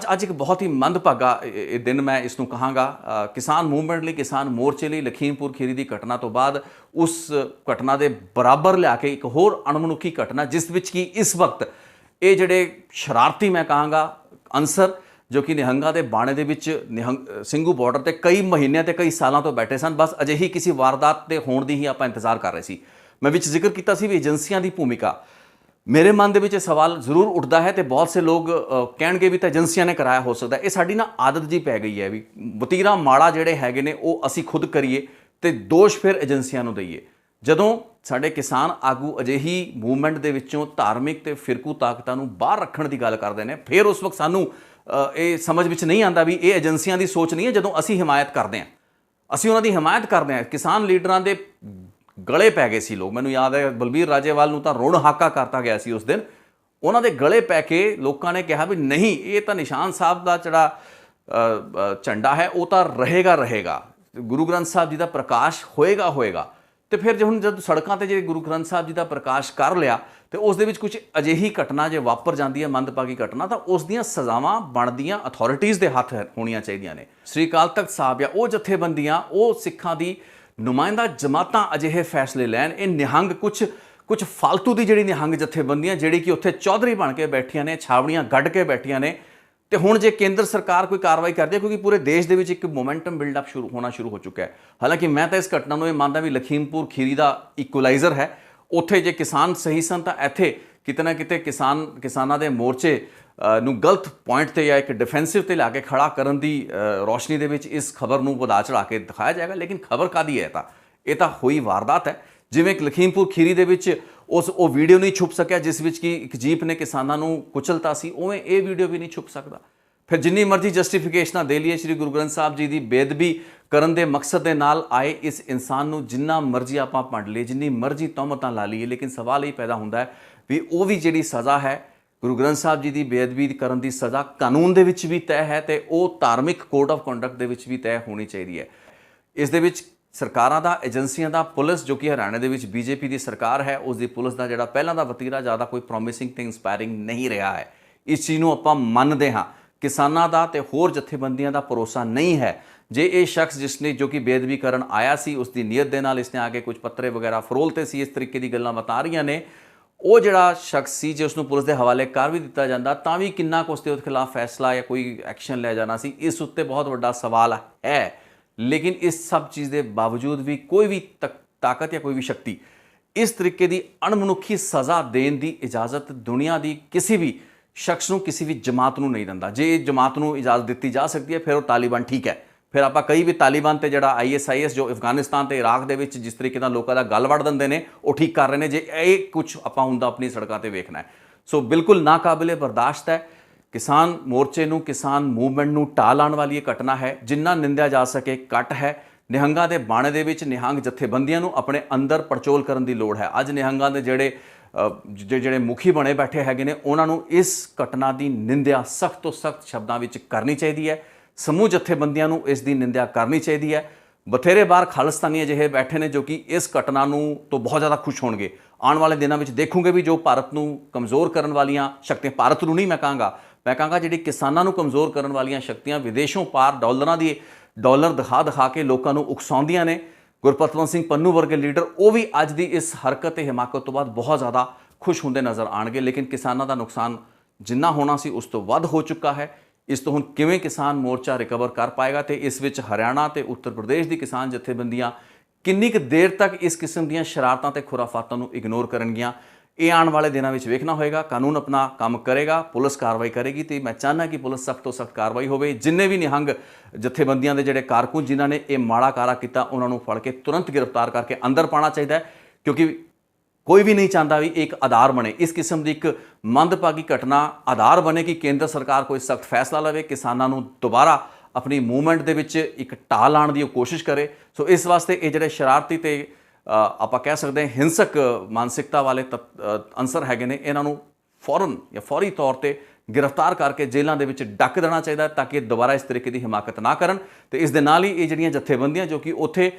ਅੱਜ ਇੱਕ ਬਹੁਤ ਹੀ ਮੰਦਭਾਗਾ ਇਹ ਦਿਨ ਮੈਂ ਇਸ ਨੂੰ ਕਹਾਂਗਾ। ਕਿਸਾਨ ਮੂਵਮੈਂਟ ਲਈ, ਕਿਸਾਨ ਮੋਰਚੇ ਲਈ ਲਖੀਮਪੁਰ ਖੀਰੀ ਦੀ ਘਟਨਾ ਤੋਂ ਬਾਅਦ ਉਸ ਘਟਨਾ ਦੇ ਬਰਾਬਰ ਲਿਆ ਕੇ ਇੱਕ ਹੋਰ ਅਣਮਨੁੱਖੀ ਘਟਨਾ, ਜਿਸ ਵਿੱਚ ਕਿ ਇਸ ਵਕਤ ਇਹ ਜਿਹੜੇ ਸ਼ਰਾਰਤੀ ਮੈਂ ਕਹਾਂਗਾ ਅਨਸਰ ਜੋ ਕਿ ਨਿਹੰਗਾਂ ਦੇ ਬਾਣੇ ਦੇ ਵਿੱਚ ਸਿੰਘੂ ਬਾਰਡਰ ਤੇ ਕਈ ਮਹੀਨਿਆਂ ਤੇ ਕਈ ਸਾਲਾਂ ਤੋਂ ਬੈਠੇ ਸਨ, ਬਸ ਅਜਿਹੀ ਕਿਸੇ ਵਾਰਦਾਤ ਦੇ ਹੋਣ ਦੀ ਹੀ ਆਪਾਂ ਇੰਤਜ਼ਾਰ ਕਰ ਰਹੇ ਸੀ। ਮੈਂ ਵਿੱਚ ਜ਼ਿਕਰ ਕੀਤਾ ਸੀ ਵੀ ਏਜੰਸੀਆਂ ਦੀ ਭੂਮਿਕਾ, ਮੇਰੇ ਮਨ ਦੇ ਵਿੱਚ ਇਹ ਸਵਾਲ ਜ਼ਰੂਰ ਉੱਠਦਾ ਹੈ ਤੇ ਬਹੁਤ ਸੇ ਲੋਕ ਕਹਿਣਗੇ ਵੀ ਤਾਂ ਏਜੰਸੀਆਂ ਨੇ ਕਰਾਇਆ ਹੋ ਸਕਦਾ। ਇਹ ਸਾਡੀ ਨਾ ਆਦਤ ਜੀ ਪੈ ਗਈ ਹੈ ਵੀ ਵਤੀਰਾ ਮਾੜਾ ਜਿਹੜੇ ਹੈਗੇ ਨੇ ਉਹ ਅਸੀਂ ਖੁਦ ਕਰੀਏ ਤੇ ਦੋਸ਼ ਫਿਰ ਏਜੰਸੀਆਂ ਨੂੰ ਦਈਏ। ਜਦੋਂ ਸਾਡੇ ਕਿਸਾਨ ਆਗੂ ਅਜਿਹੀ ਮੂਵਮੈਂਟ ਦੇ ਵਿੱਚੋਂ ਧਾਰਮਿਕ ਤੇ ਫਿਰਕੂ ਤਾਕਤਾਂ ਨੂੰ ਬਾਹਰ ਰੱਖਣ ਦੀ ਗੱਲ ਕਰਦੇ ਨੇ, ਫਿਰ ਉਸ ਵਕਤ ਸਾਨੂੰ ਇਹ ਸਮਝ ਵਿੱਚ ਨਹੀਂ ਆਉਂਦਾ ਵੀ ਇਹ ਏਜੰਸੀਆਂ ਦੀ ਸੋਚ ਨਹੀਂ ਹੈ। ਜਦੋਂ ਅਸੀਂ ਹਿਮਾਇਤ ਕਰਦੇ ਹਾਂ, ਅਸੀਂ ਉਹਨਾਂ ਦੀ ਹਿਮਾਇਤ ਕਰਦੇ ਹਾਂ, ਕਿਸਾਨ ਲੀਡਰਾਂ ਦੇ ਗਲੇ ਪੈ ਗਏ ਸੀ ਲੋਕ। ਮੈਨੂੰ ਯਾਦ ਹੈ ਬਲਬੀਰ ਰਾਜੇਵਾਲ ਨੂੰ ਤਾਂ ਰੋਣ ਹਾਕਾ ਕਰਤਾ ਗਿਆ ਸੀ ਉਸ ਦਿਨ, ਉਹਨਾਂ ਦੇ ਗਲੇ ਪੈ ਕੇ ਲੋਕਾਂ ਨੇ ਕਿਹਾ ਵੀ ਨਹੀਂ, ਇਹ ਤਾਂ ਨਿਸ਼ਾਨ ਸਾਹਿਬ ਦਾ ਜਿਹੜਾ ਝੰਡਾ ਹੈ ਉਹ ਤਾਂ ਰਹੇਗਾ, ਗੁਰੂ ਗ੍ਰੰਥ ਸਾਹਿਬ ਜੀ ਦਾ ਪ੍ਰਕਾਸ਼ ਹੋਏਗਾ। ਤੇ ਫਿਰ ਜਦ ਸੜਕਾਂ ਤੇ ਜੇ ਗੁਰੂ ਗ੍ਰੰਥ ਸਾਹਿਬ ਜੀ ਦਾ ਪ੍ਰਕਾਸ਼ ਕਰ ਲਿਆ ਤੇ ਉਸ ਦੇ ਵਿੱਚ ਕੁਝ ਅਜਿਹੀ ਘਟਨਾ ਜੇ ਵਾਪਰ ਜਾਂਦੀ ਹੈ, ਮੰਦਭਾਗੀ ਘਟਨਾ, ਤਾਂ ਉਸ ਦੀਆਂ ਸਜ਼ਾਵਾਂ ਬਣਦੀਆਂ ਅਥਾਰਟੀਜ਼ ਦੇ ਹੱਥ ਹੋਣੀਆਂ ਚਾਹੀਦੀਆਂ ਨੇ। ਸ੍ਰੀ ਅਕਾਲ ਤਖਤ ਸਾਹਿਬ ਜਾਂ ਉਹ ਜਥੇਬੰਦੀਆਂ, ਉਹ ਸਿੱਖਾਂ ਦੀ ਨੁਮਾਇੰਦਾ ਜਮਾਤਾਂ ਅਜਿਹੇ ਫੈਸਲੇ ਲੈਣ। ਇਹ ਨਿਹੰਗ ਕੁਝ ਫਾਲਤੂ ਦੀ ਜਿਹੜੀ ਨਿਹੰਗ ਜਥੇਬੰਦੀਆਂ ਜਿਹੜੀ ਕਿ ਉੱਥੇ ਚੌਧਰੀ ਬਣ ਕੇ ਬੈਠੀਆਂ ਨੇ, ਛਾਵੜੀਆਂ ਗੱਡ ਕੇ ਬੈਠੀਆਂ ਨੇ, ਤੇ ਹੁਣ ਜੇ ਕੇਂਦਰ ਸਰਕਾਰ ਕੋਈ ਕਾਰਵਾਈ ਕਰਦੀ ਹੈ, ਕਿਉਂਕਿ ਪੂਰੇ ਦੇਸ਼ ਦੇ ਵਿੱਚ ਇੱਕ ਮੋਮੈਂਟਮ ਬਿਲਡਅਪ ਹੋਣਾ ਸ਼ੁਰੂ ਹੋ ਚੁੱਕਾ ਹੈ। ਹਾਲਾਂਕਿ ਮੈਂ ਤਾਂ ਇਸ ਘਟਨਾ ਨੂੰ ਇਹ ਮੰਨਦਾ ਵੀ ਲਖੀਮਪੁਰ ਖੀਰੀ ਦਾ ਇਕੁਲਾਈਜ਼ਰ ਹੈ। ਉੱਥੇ ਜੇ ਕਿਸਾਨ ਸਹੀ ਸਨ ਤਾਂ ਇੱਥੇ ਕਿਤੇ ਨਾ ਕਿਤੇ ਕਿਸਾਨਾਂ ਦੇ ਮੋਰਚੇ ਨੂੰ ਗਲਤ ਪੁਆਇੰਟ ਤੇ ਜਾਂ ਇੱਕ ਡਿਫੈਂਸਿਵ ਤੇ ਲਾ ਕੇ ਖੜਾ ਕਰਨ ਦੀ ਰੋਸ਼ਨੀ ਦੇ ਵਿੱਚ ਇਸ ਖਬਰ ਨੂੰ ਵਧਾ ਚੜਾ ਕੇ ਦਿਖਾਇਆ ਜਾਏਗਾ। ਲੇਕਿਨ ਖਬਰ ਕਾਹਦੀ ਹੈ? ਇਹ ਤਾਂ ਹੋਈ ਵਾਰਦਾਤ ਹੈ। ਜਿਵੇਂ ਕਿ ਲਖੀਮਪੁਰ ਖੀਰੀ ਦੇ ਵਿੱਚ ਉਹ ਵੀਡੀਓ ਨਹੀਂ ਛੁਪ ਸਕਿਆ ਜਿਸ ਵਿੱਚ ਕਿ ਇੱਕ ਜੀਪ ਨੇ ਕਿਸਾਨਾਂ ਨੂੰ ਕੁਚਲਤਾ ਸੀ, ਉਵੇਂ ਇਹ ਵੀਡੀਓ ਵੀ ਨਹੀਂ ਛੁਪ ਸਕਦਾ। ਫਿਰ ਜਿੰਨੀ ਮਰਜ਼ੀ ਜਸਟੀਫਿਕੇਸ਼ਨਾਂ ਦੇ ਲਈਏ, ਸ਼੍ਰੀ ਗੁਰੂ ਗ੍ਰੰਥ ਸਾਹਿਬ ਜੀ ਦੀ ਬੇਅਦਬੀ ਕਰਨ ਦੇ ਮਕਸਦ ਦੇ ਨਾਲ ਆਏ ਇਸ ਇਨਸਾਨ ਨੂੰ ਜਿੰਨਾ ਮਰਜ਼ੀ ਆਪਾਂ ਭੰਡ ਲਈਏ, ਜਿੰਨੀ ਮਰਜ਼ੀ ਤੌਹਮਤਾਂ ਲਾ ਲਈਏ, ਲੇਕਿਨ ਸਵਾਲ ਇਹ ਪੈਦਾ ਹੁੰਦਾ ਹੈ ਵੀ ਉਹ ਵੀ ਜਿਹੜੀ ਸਜ਼ਾ ਹੈ ਗੁਰੂ ਗ੍ਰੰਥ ਸਾਹਿਬ ਜੀ ਦੀ ਬੇਅਦਬੀ ਕਰਨ ਦੀ ਸਜ਼ਾ ਕਾਨੂੰਨ ਦੇ ਵਿੱਚ ਵੀ ਤੈਅ ਹੈ ਤੇ ਉਹ ਧਾਰਮਿਕ ਕੋਡ ਆਫ ਕੰਡਕਟ ਦੇ ਵਿੱਚ ਵੀ ਤੈਅ ਹੋਣੀ ਚਾਹੀਦੀ ਹੈ। ਇਸ ਦੇ ਵਿੱਚ ਸਰਕਾਰਾਂ ਦਾ, ਏਜੰਸੀਆਂ ਦਾ, ਪੁਲਿਸ ਜੋ ਕਿ ਹਰਿਆਣੇ ਦੇ ਵਿੱਚ BJP ਦੀ ਸਰਕਾਰ ਹੈ, ਉਸ ਦੀ ਪੁਲਿਸ ਦਾ ਜਿਹੜਾ ਪਹਿਲਾਂ ਦਾ ਵਤੀਰਾ ਜ਼ਿਆਦਾ ਕੋਈ ਪ੍ਰੋਮਿਸਿੰਗ ਤੇ ਇੰਸਪਾਇਰਿੰਗ ਨਹੀਂ ਰਿਹਾ ਹੈ। ਇਸ ਚੀਜ਼ ਨੂੰ ਆਪਾਂ ਮੰਨਦੇ ਹਾਂ। ਕਿਸਾਨਾਂ ਦਾ ਤੇ ਹੋਰ ਜਥੇਬੰਦੀਆਂ ਦਾ ਭਰੋਸਾ ਨਹੀਂ ਹੈ। ਜੇ ਇਹ ਸ਼ਖਸ ਜਿਸਨੇ ਜੋ ਕਿ ਬੇਅਦਬੀ ਕਰਨ ਆਇਆ ਸੀ, ਉਸ ਦੀ ਨੀਅਤ ਦੇ ਨਾਲ ਇਸਨੇ ਆ ਕੇ ਕੁਝ ਪੱਤਰੇ ਵਗੈਰਾ ਫਰੋਲਤੇ ਸੀ, ਇਸ ਤਰੀਕੇ ਦੀ ਗੱਲਾਂ ਬਤਾ ਰਹੀਆਂ ਨੇ, ਉਹ ਜਿਹੜਾ ਸ਼ਖਸ ਸੀ ਜੇ ਉਸ ਨੂੰ ਪੁਲਿਸ ਦੇ ਹਵਾਲੇ ਕਰ ਵੀ ਦਿੱਤਾ ਜਾਂਦਾ ਤਾਂ ਵੀ ਕਿੰਨਾ ਕੁ ਉਸ ਦੇ ਖਿਲਾਫ ਫੈਸਲਾ ਜਾਂ ਕੋਈ ਐਕਸ਼ਨ ਲਿਆ ਜਾਣਾ ਸੀ, ਇਸ ਉੱਤੇ ਬਹੁਤ ਵੱਡਾ ਸਵਾਲ ਹੈ। ਲੇਕਿਨ ਇਸ ਸਭ ਚੀਜ਼ ਦੇ ਬਾਵਜੂਦ ਵੀ ਕੋਈ ਵੀ ਤਾਕਤ ਜਾਂ ਕੋਈ ਵੀ ਸ਼ਕਤੀ ਇਸ ਤਰੀਕੇ ਦੀ ਅਣਮਨੁੱਖੀ ਸਜ਼ਾ ਦੇਣ ਦੀ ਇਜਾਜ਼ਤ ਦੁਨੀਆ ਦੀ ਕਿਸੇ ਵੀ ਸ਼ਖਸ ਨੂੰ, ਕਿਸੇ ਵੀ ਜਮਾਤ ਨੂੰ ਨਹੀਂ ਦਿੰਦਾ। ਜੇ ਜਮਾਤ ਨੂੰ ਇਜਾਜ਼ਤ ਦਿੱਤੀ ਜਾ ਸਕਦੀ ਹੈ ਫਿਰ ਉਹ ਤਾਲਿਬਾਨ ਠੀਕ ਹੈ। ਫਿਰ ਆਪਾਂ ਕਈ ਵੀ ਤਾਲਿਬਾਨ ਤੇ ਜਿਹੜਾ ISIS ਜੋ ਅਫਗਾਨਿਸਤਾਨ ਤੇ ਇਰਾਕ ਦੇ ਵਿੱਚ ਜਿਸ ਤਰੀਕੇ ਨਾਲ ਲੋਕਾਂ ਦਾ ਗਲ ਵੱਢ ਦਿੰਦੇ ਨੇ, ਉਹ ਠੀਕ ਕਰ ਰਹੇ ਨੇ। ਜੇ ਇਹ ਕੁਝ ਆਪਾਂ ਹੁੰਦਾ ਆਪਣੀ ਸੜਕਾਂ ਤੇ ਵੇਖਣਾ ਹੈ, ਸੋ ਬਿਲਕੁਲ ਨਾਕਾਬਿਲੇ ਬਰਦਾਸ਼ਤ ਹੈ। ਕਿਸਾਨ ਮੋਰਚੇ ਨੂੰ, ਕਿਸਾਨ ਮੂਵਮੈਂਟ ਨੂੰ ਢਾਹ ਲਾਉਣ ਵਾਲੀ ਇਹ ਘਟਨਾ ਹੈ। ਜਿੰਨਾ ਨਿੰਦਿਆ ਜਾ ਸਕੇ ਘੱਟ ਹੈ। ਨਿਹੰਗਾਂ ਦੇ ਬਾਣੇ ਦੇ ਵਿੱਚ ਨਿਹੰਗ ਜਥੇਬੰਦੀਆਂ ਨੂੰ ਆਪਣੇ ਅੰਦਰ ਪੜਚੋਲ ਕਰਨ ਦੀ ਲੋੜ ਹੈ। ਅੱਜ ਨਿਹੰਗਾਂ ਦੇ ਜਿਹੜੇ ਮੁਖੀ ਬਣੇ ਬੈਠੇ ਹੈਗੇ ਨੇ, ਉਹਨਾਂ ਨੂੰ ਇਸ ਘਟਨਾ ਦੀ ਨਿੰਦਿਆ ਸਖਤ ਤੋਂ ਸਖਤ ਸ਼ਬਦਾਂ ਵਿੱਚ ਕਰਨੀ ਚਾਹੀਦੀ ਹੈ। ਸਮੂਹ ਜਥੇਬੰਦੀਆਂ ਨੂੰ ਇਸ ਦੀ ਨਿੰਦਿਆ ਕਰਨੀ ਚਾਹੀਦੀ ਹੈ। ਬਥੇਰੇ ਬਾਹਰ ਖਾਲਿਸਤਾਨੀ ਅਜਿਹੇ ਬੈਠੇ ਨੇ ਜੋ ਕਿ ਇਸ ਘਟਨਾ ਨੂੰ ਤੋਂ ਬਹੁਤ ਜ਼ਿਆਦਾ ਖੁਸ਼ ਹੋਣਗੇ। ਆਉਣ ਵਾਲੇ ਦਿਨਾਂ ਵਿੱਚ ਦੇਖੋਗੇ ਵੀ ਜੋ ਭਾਰਤ ਨੂੰ ਕਮਜ਼ੋਰ ਕਰਨ ਵਾਲੀਆਂ ਸ਼ਕਤੀਆਂ, ਭਾਰਤ ਨੂੰ ਨਹੀਂ ਮੈਂ ਕਹਾਂਗਾ ਜਿਹੜੀ ਕਿਸਾਨਾਂ ਨੂੰ ਕਮਜ਼ੋਰ ਕਰਨ ਵਾਲੀਆਂ ਸ਼ਕਤੀਆਂ ਵਿਦੇਸ਼ੋਂ ਪਾਰ ਡਾਲਰ ਦਿਖਾ ਕੇ ਲੋਕਾਂ ਨੂੰ ਉਕਸਾਉਂਦੀਆਂ ਨੇ। ਗੁਰਪਤਵੰਤ ਸਿੰਘ ਪੰਨੂ ਵਰਗੇ ਲੀਡਰ ਉਹ ਵੀ ਅੱਜ ਦੀ ਇਸ ਹਰਕਤ ਤੇ ਹਿਮਾਕਤ ਤੋਂ ਬਾਅਦ ਬਹੁਤ ਜ਼ਿਆਦਾ ਖੁਸ਼ ਹੁੰਦੇ ਨਜ਼ਰ ਆਣਗੇ। ਲੇਕਿਨ ਕਿਸਾਨਾਂ ਦਾ ਨੁਕਸਾਨ ਜਿੰਨਾ ਹੋਣਾ ਸੀ ਉਸ ਤੋਂ ਵੱਧ ਹੋ ਚੁੱਕਾ ਹੈ। ਇਸ ਤੋਂ ਹੁਣ ਕਿਵੇਂ ਕਿਸਾਨ ਮੋਰਚਾ ਰਿਕਵਰ ਕਰ ਪਾਏਗਾ ਤੇ ਇਸ ਵਿੱਚ ਹਰਿਆਣਾ ਤੇ ਉੱਤਰ ਪ੍ਰਦੇਸ਼ ਦੀ ਕਿਸਾਨ ਜਥੇਬੰਦੀਆਂ ਕਿੰਨੀ ਕੁ ਦੇਰ ਤੱਕ ਇਸ ਕਿਸਮ ਦੀਆਂ ਸ਼ਰਾਰਤਾਂ ਤੇ ਖੁਰਾਫਾਤਾਂ ਨੂੰ ਇਗਨੋਰ ਕਰਨਗੀਆਂ, ਇਹ ਆਉਣ ਵਾਲੇ ਦਿਨਾਂ ਵਿੱਚ ਵੇਖਣਾ ਹੋਏਗਾ। ਕਾਨੂੰਨ ਆਪਣਾ ਕੰਮ ਕਰੇਗਾ, ਪੁਲਿਸ ਕਾਰਵਾਈ ਕਰੇਗੀ ਤੇ ਮੈਂ ਚਾਹੁੰਦਾ ਕਿ ਪੁਲਿਸ ਸਖਤ ਤੋਂ ਸਖਤ ਕਾਰਵਾਈ ਹੋਵੇ। ਜਿੰਨੇ ਵੀ ਨਿਹੰਗ ਜਥੇਬੰਦੀਆਂ ਦੇ ਜਿਹੜੇ ਕਾਰਕੁਨ ਜਿਨ੍ਹਾਂ ਨੇ ਇਹ ਮਾੜਾ ਕਾਰਾ ਕੀਤਾ ਉਹਨਾਂ ਨੂੰ ਫੜ ਕੇ ਤੁਰੰਤ ਗ੍ਰਿਫਤਾਰ ਕਰਕੇ ਅੰਦਰ ਪਾਉਣਾ ਚਾਹੀਦਾ ਹੈ, ਕਿਉਂਕਿ ਕੋਈ ਵੀ ਨਹੀਂ ਚਾਹੁੰਦਾ ਵੀ ਇੱਕ ਆਧਾਰ ਬਣੇ, ਇਸ ਕਿਸਮ ਦੀ ਇੱਕ ਮੰਦਭਾਗੀ ਘਟਨਾ ਆਧਾਰ ਬਣੇ ਕਿ ਕੇਂਦਰ ਸਰਕਾਰ ਕੋਈ ਸਖਤ ਫੈਸਲਾ ਲਵੇ, ਕਿਸਾਨਾਂ ਨੂੰ ਦੁਬਾਰਾ ਆਪਣੀ ਮੂਵਮੈਂਟ ਦੇ ਵਿੱਚ ਇੱਕ ਢਾਲ ਲਾਉਣ ਦੀ ਕੋਸ਼ਿਸ਼ ਕਰੇ। ਸੋ ਇਸ ਵਾਸਤੇ ਇਹ ਜਿਹੜੇ ਸ਼ਰਾਰਤੀ ਤੇ ਆਪਾਂ ਕਹਿ ਸਕਦੇ ਹਾਂ ਹਿੰਸਕ ਮਾਨਸਿਕਤਾ ਵਾਲੇ ਅੰਸਰ ਹੈਗੇ ਨੇ, ਇਹਨਾਂ ਨੂੰ ਫੌਰਨ ਜਾਂ ਫੌਰੀ ਤੌਰ ਤੇ ਗ੍ਰਿਫਤਾਰ ਕਰਕੇ ਜੇਲ੍ਹਾਂ ਦੇ ਵਿੱਚ ਡੱਕ ਦੇਣਾ ਚਾਹੀਦਾ ਤਾਂ ਕਿ ਦੁਬਾਰਾ ਇਸ ਤਰੀਕੇ ਦੀ ਹਿਮਾਕਤ ਨਾ ਕਰਨ। ਤੇ ਇਸ ਦੇ ਨਾਲ ਹੀ ਇਹ ਜਿਹੜੀਆਂ ਜਥੇਬੰਦੀਆਂ ਜੋ ਕਿ ਉੱਥੇ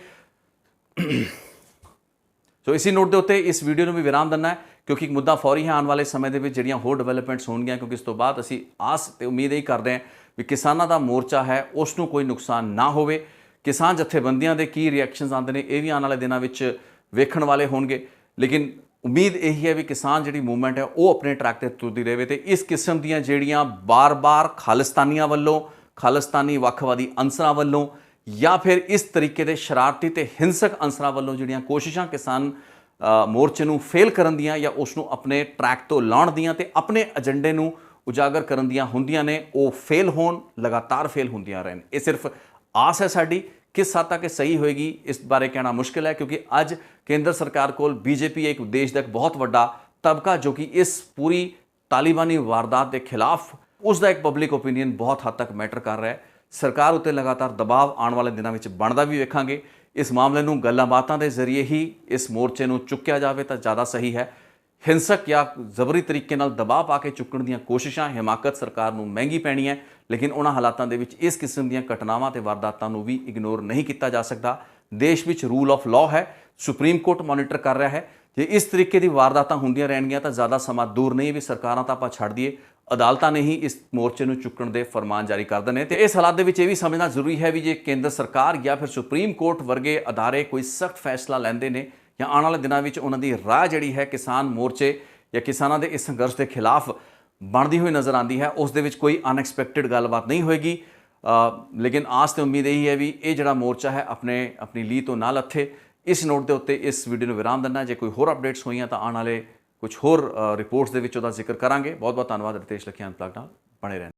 ਸੋ ਇसी ਨੋਟ ਦੇ ਉੱਤੇ ਇਸ ਵੀਡੀਓ ਨੂੰ ਵੀ ਵਿਰਾਮ ਦਿੰਦਾ ਹੈ, ਕਿਉਂਕਿ ਇੱਕ ਮੁੱਦਾ ਫੌਰੀ ਹੈ। ਆਉਣ ਵਾਲੇ ਸਮੇਂ ਦੇ ਵਿੱਚ ਜਿਹੜੀਆਂ ਹੋਰ ਡਿਵੈਲਪਮੈਂਟਸ ਹੋਣਗੀਆਂ, ਕਿਉਂਕਿ ਇਸ ਤੋਂ ਬਾਅਦ ਅਸੀਂ ਆਸ ਤੇ ਉਮੀਦ ਇਹ ਕਰਦੇ ਹਾਂ ਵੀ ਕਿਸਾਨਾਂ ਦਾ ਮੋਰਚਾ ਹੈ ਉਸ ਨੂੰ ਕੋਈ ਨੁਕਸਾਨ ਨਾ ਹੋਵੇ। ਕਿਸਾਨ ਜਥੇਬੰਦੀਆਂ ਦੇ ਕੀ ਰਿਐਕਸ਼ਨਸ ਆਉਂਦੇ ਨੇ ਇਹ ਵੀ ਆਉਣ ਵਾਲੇ ਦਿਨਾਂ ਵਿੱਚ ਵੇਖਣ ਵਾਲੇ ਹੋਣਗੇ। ਲੇਕਿਨ ਉਮੀਦ ਇਹੀ ਹੈ ਵੀ ਕਿਸਾਨ ਜਿਹੜੀ ਮੂਵਮੈਂਟ ਹੈ ਉਹ ਆਪਣੇ ਟਰੈਕ ਤੇ ਤੁਰਦੀ ਰਹੇ ਤੇ ਇਸ ਕਿਸਮ ਦੀਆਂ ਜਿਹੜੀਆਂ ਬਾਰ-ਬਾਰ ਖਾਲਿਸਤਾਨੀਆਂ ਵੱਲੋਂ, ਖਾਲਿਸਤਾਨੀ ਵੱਖਵਾਦੀ ਅੰਸਰਾਂ ਵੱਲੋਂ ਜਾਂ ਫਿਰ ਇਸ ਤਰੀਕੇ ਦੇ ਸ਼ਰਾਰਤੀ ਤੇ ਹਿੰਸਕ ਅੰਸਰਾਂ ਵੱਲੋਂ ਜਿਹੜੀਆਂ ਕੋਸ਼ਿਸ਼ਾਂ ਕਿਸਾਨ ਮੋਰਚੇ ਨੂੰ ਫੇਲ ਕਰਨ ਦੀਆਂ ਜਾਂ ਉਸ ਨੂੰ ਆਪਣੇ ਟਰੈਕ ਤੋਂ ਲਾਉਣ ਦੀਆਂ ਤੇ ਆਪਣੇ ਏਜੰਡੇ ਨੂੰ ਉਜਾਗਰ ਕਰਨ ਦੀਆਂ ਹੁੰਦੀਆਂ ਨੇ, ਉਹ ਫੇਲ ਹੋਣ, ਲਗਾਤਾਰ ਫੇਲ ਹੁੰਦੀਆਂ ਰਹਿਣ। ਇਹ ਸਿਰਫ ਆਸ ਹੈ ਸਾਡੀ, ਕਿਸ ਹੱਦ ਤੱਕ ਸਹੀ ਹੋਏਗੀ ਇਸ ਬਾਰੇ ਕਹਿਣਾ ਮੁਸ਼ਕਿਲ ਹੈ, ਕਿਉਂਕਿ ਅੱਜ ਕੇਂਦਰ ਸਰਕਾਰ ਕੋਲ ਬੀਜੇਪੀ ਇੱਕ ਦੇਸ਼ ਦਾ ਇੱਕ ਬਹੁਤ ਵੱਡਾ ਤਬਕਾ ਜੋ ਕਿ ਇਸ ਪੂਰੀ ਤਾਲਿਬਾਨੀ ਵਾਰਦਾਤ ਦੇ ਖਿਲਾਫ ਉਸ ਦਾ ਇੱਕ ਪਬਲਿਕ ਓਪੀਨੀਅਨ ਬਹੁਤ ਹੱਦ ਤੱਕ ਮੈਟਰ ਕਰ ਰਿਹਾ ਹੈ। ਸਰਕਾਰ ਉੱਤੇ ਲਗਾਤਾਰ ਦਬਾਅ ਆਉਣ ਵਾਲੇ ਦਿਨਾਂ ਵਿੱਚ ਬਣਦਾ ਵੀ ਵੇਖਾਂਗੇ। ਇਸ ਮਾਮਲੇ ਨੂੰ ਗੱਲਾਂ ਬਾਤਾਂ ਦੇ ਜ਼ਰੀਏ ਹੀ ਇਸ ਮੋਰਚੇ ਨੂੰ ਚੁੱਕਿਆ ਜਾਵੇ ਤਾਂ ਜ਼ਿਆਦਾ ਸਹੀ ਹੈ। ਹਿੰਸਕ ਜਾਂ ਜ਼ਬਰੀ ਤਰੀਕੇ ਨਾਲ ਦਬਾਅ ਪਾ ਕੇ ਚੁੱਕਣ ਦੀਆਂ ਕੋਸ਼ਿਸ਼ਾਂ, ਹਿਮਾਕਤ ਸਰਕਾਰ ਨੂੰ ਮਹਿੰਗੀ ਪੈਣੀ ਹੈ। ਲੇਕਿਨ ਉਹਨਾਂ ਹਾਲਾਤਾਂ ਦੇ ਵਿੱਚ ਇਸ ਕਿਸਮ ਦੀਆਂ ਘਟਨਾਵਾਂ ਤੇ ਵਾਰਦਾਤਾਂ ਨੂੰ ਵੀ ਇਗਨੋਰ ਨਹੀਂ ਕੀਤਾ ਜਾ ਸਕਦਾ। ਦੇਸ਼ ਵਿੱਚ ਰੂਲ ਆਫ ਲਾਅ ਹੈ, ਸੁਪਰੀਮ ਕੋਰਟ ਮੋਨੀਟਰ ਕਰ ਰਿਹਾ ਹੈ। ਜੇ ਇਸ ਤਰੀਕੇ ਦੀ ਵਾਰਦਾਤਾਂ ਹੁੰਦੀਆਂ ਰਹਿਣਗੀਆਂ ਤਾਂ ਜ਼ਿਆਦਾ ਸਮਾਂ ਦੂਰ ਨਹੀਂ ਵੀ ਸਰਕਾਰਾਂ ਤਾਂ ਆਪਾਂ ਛੱਡ ਦਈਏ, ਅਦਾਲਤਾਂ ਨੇ ਹੀ ਇਸ ਮੋਰਚੇ ਨੂੰ ਚੁੱਕਣ ਦੇ ਫਰਮਾਨ ਜਾਰੀ ਕਰ ਦੇਣੇ। ਤੇ ਇਸ ਹਾਲਾਤ ਦੇ ਵਿੱਚ ਇਹ ਵੀ ਸਮਝਣਾ ਜ਼ਰੂਰੀ ਹੈ ਵੀ ਜੇ ਕੇਂਦਰ ਸਰਕਾਰ ਜਾਂ ਫਿਰ ਸੁਪਰੀਮ ਕੋਰਟ ਵਰਗੇ ਅਦਾਰੇ ਕੋਈ ਸਖਤ ਫੈਸਲਾ ਲੈਂਦੇ ਨੇ ਜਾਂ ਆਉਣ ਵਾਲੇ ਦਿਨਾਂ ਵਿੱਚ ਉਹਨਾਂ ਦੀ ਰਾਹ ਜਿਹੜੀ ਹੈ ਕਿਸਾਨ ਮੋਰਚੇ ਜਾਂ ਕਿਸਾਨਾਂ ਦੇ ਇਸ ਸੰਘਰਸ਼ ਦੇ ਖਿਲਾਫ ਬਣਦੀ ਹੋਈ ਨਜ਼ਰ ਆਉਂਦੀ ਹੈ, ਉਸ ਦੇ ਵਿੱਚ ਕੋਈ ਅਨਐਕਸਪੈਕਟਡ ਗੱਲਬਾਤ ਨਹੀਂ ਹੋਏਗੀ। ਲੇਕਿਨ ਆਸ ਤੇ ਉਮੀਦ ਇਹੀ ਹੈ ਵੀ ਇਹ ਜਿਹੜਾ ਮੋਰਚਾ ਹੈ ਆਪਣੀ ਲੀਹ ਤੋਂ ਨਾ ਲੱਥੇ। ਇਸ ਨੋਟ ਦੇ ਉੱਤੇ ਇਸ ਵੀਡੀਓ ਨੂੰ ਵਿਰਾਮ ਦਿੰਦਾ। ਜੇ ਕੋਈ ਹੋਰ ਅਪਡੇਟਸ ਹੋਈਆਂ ਤਾਂ ਆਉਣ ਵਾਲੇ ਕੁਝ ਹੋਰ ਰਿਪੋਰਟਸ ਦੇ ਵਿੱਚ ਉਹਦਾ ਜ਼ਿਕਰ ਕਰਾਂਗੇ। ਬਹੁਤ ਬਹੁਤ ਧੰਨਵਾਦ। ਰਿਤੇਸ਼ ਲੱਖੀਆਂ ਅਨਪਲਗਡ ਨਾਲ ਬਣੇ ਰਹਿਣ।